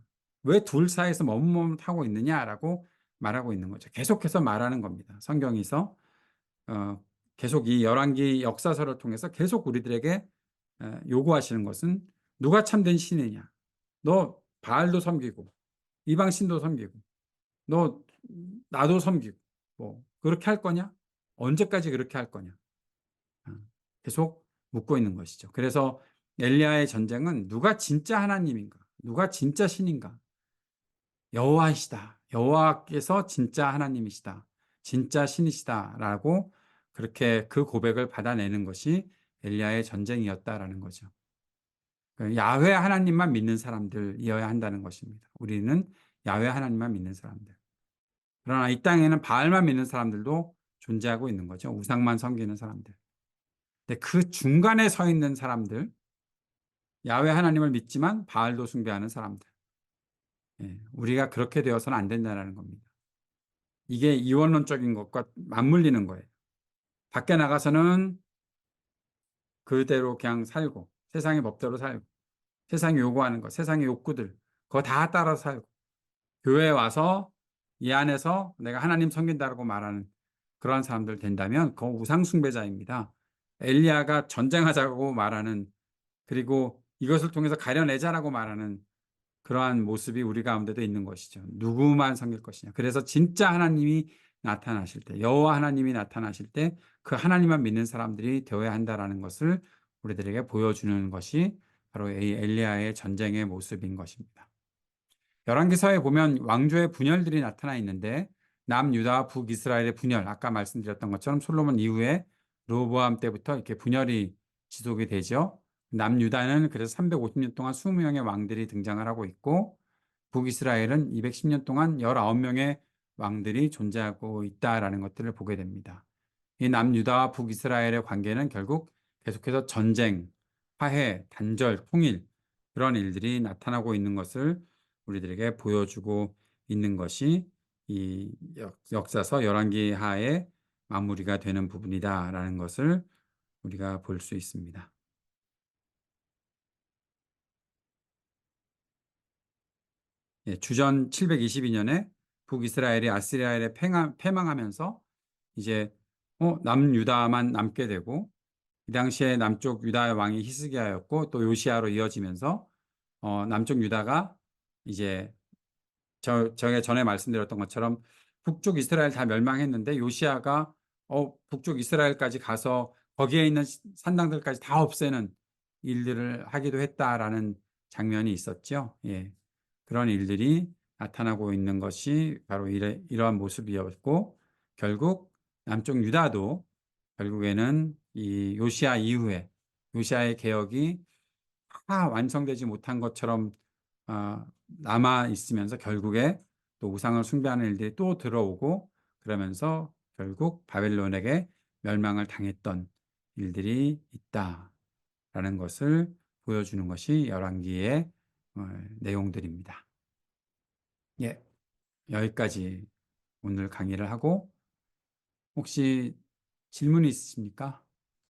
왜 둘 사이에서 머뭇머뭇하고 있느냐라고 말하고 있는 거죠. 계속해서 말하는 겁니다. 성경에서 계속 이 열왕기 역사서를 통해서 계속 우리들에게 요구하시는 것은 누가 참된 신이냐? 너 바알도 섬기고 이방 신도 섬기고 너 나도 섬기고 뭐 그렇게 할 거냐? 언제까지 그렇게 할 거냐? 어, 계속 묻고 있는 것이죠. 그래서 엘리야의 전쟁은 누가 진짜 하나님인가? 누가 진짜 신인가? 여호와이시다. 여호와께서 진짜 하나님이시다. 진짜 신이시다라고 그렇게 그 고백을 받아내는 것이 엘리야의 전쟁이었다라는 거죠. 야훼 하나님만 믿는 사람들이어야 한다는 것입니다. 우리는 야훼 하나님만 믿는 사람들. 그러나 이 땅에는 바알만 믿는 사람들도 존재하고 있는 거죠. 우상만 섬기는 사람들. 근데 그 중간에 서 있는 사람들, 야훼 하나님을 믿지만 바알도 숭배하는 사람들. 우리가 그렇게 되어서는 안 된다는 겁니다. 이게 이원론적인 것과 맞물리는 거예요. 밖에 나가서는 그대로 그냥 살고, 세상의 법대로 살고, 세상이 요구하는 것, 세상의 욕구들, 그거 다 따라 살고, 교회에 와서 이 안에서 내가 하나님 섬긴다고 말하는 그러한 사람들 된다면 그거 우상숭배자입니다. 엘리야가 전쟁하자고 말하는, 그리고 이것을 통해서 가려내자라고 말하는 그러한 모습이 우리 가운데도 있는 것이죠. 누구만 섬길 것이냐. 그래서 진짜 하나님이 나타나실 때, 여호와 하나님이 나타나실 때 그 하나님만 믿는 사람들이 되어야 한다라는 것을 우리들에게 보여주는 것이 바로 이 엘리야의 전쟁의 모습인 것입니다. 열왕기서에 보면 왕조의 분열들이 나타나 있는데, 남유다와 북이스라엘의 분열, 아까 말씀드렸던 것처럼 솔로몬 이후에 르호보암 때부터 이렇게 분열이 지속이 되죠. 남유다는 그래서 350년 동안 20명의 왕들이 등장을 하고 있고, 북이스라엘은 210년 동안 19명의 왕들이 존재하고 있다라는 것들을 보게 됩니다. 이 남유다와 북이스라엘의 관계는 결국 계속해서 전쟁, 화해, 단절, 통일, 그런 일들이 나타나고 있는 것을 우리들에게 보여주고 있는 것이 이 역사서 열왕기 하의 마무리가 되는 부분이다라는 것을 우리가 볼 수 있습니다. 주전 722년에 북이스라엘이 아스리아에 패망하면서 이제 남유다만 남게 되고, 이 당시에 남쪽 유다의 왕이 히스기야였고 또 요시야로 이어지면서 남쪽 유다가 이제 제가 전에 말씀드렸던 것처럼 북쪽 이스라엘 다 멸망했는데, 요시야가 북쪽 이스라엘까지 가서 거기에 있는 산당들까지 다 없애는 일들을 하기도 했다라는 장면이 있었죠. 예. 그런 일들이 나타나고 있는 것이 바로 이러한 모습이었고, 결국 남쪽 유다도 결국에는 이 요시야 이후에 요시야의 개혁이 다 완성되지 못한 것처럼 남아 있으면서 결국에 또 우상을 숭배하는 일들이 또 들어오고, 그러면서 결국 바벨론에게 멸망을 당했던 일들이 있다라는 것을 보여주는 것이 열왕기의 내용들입니다. 예, 여기까지 오늘 강의를 하고, 혹시 질문이 있으십니까?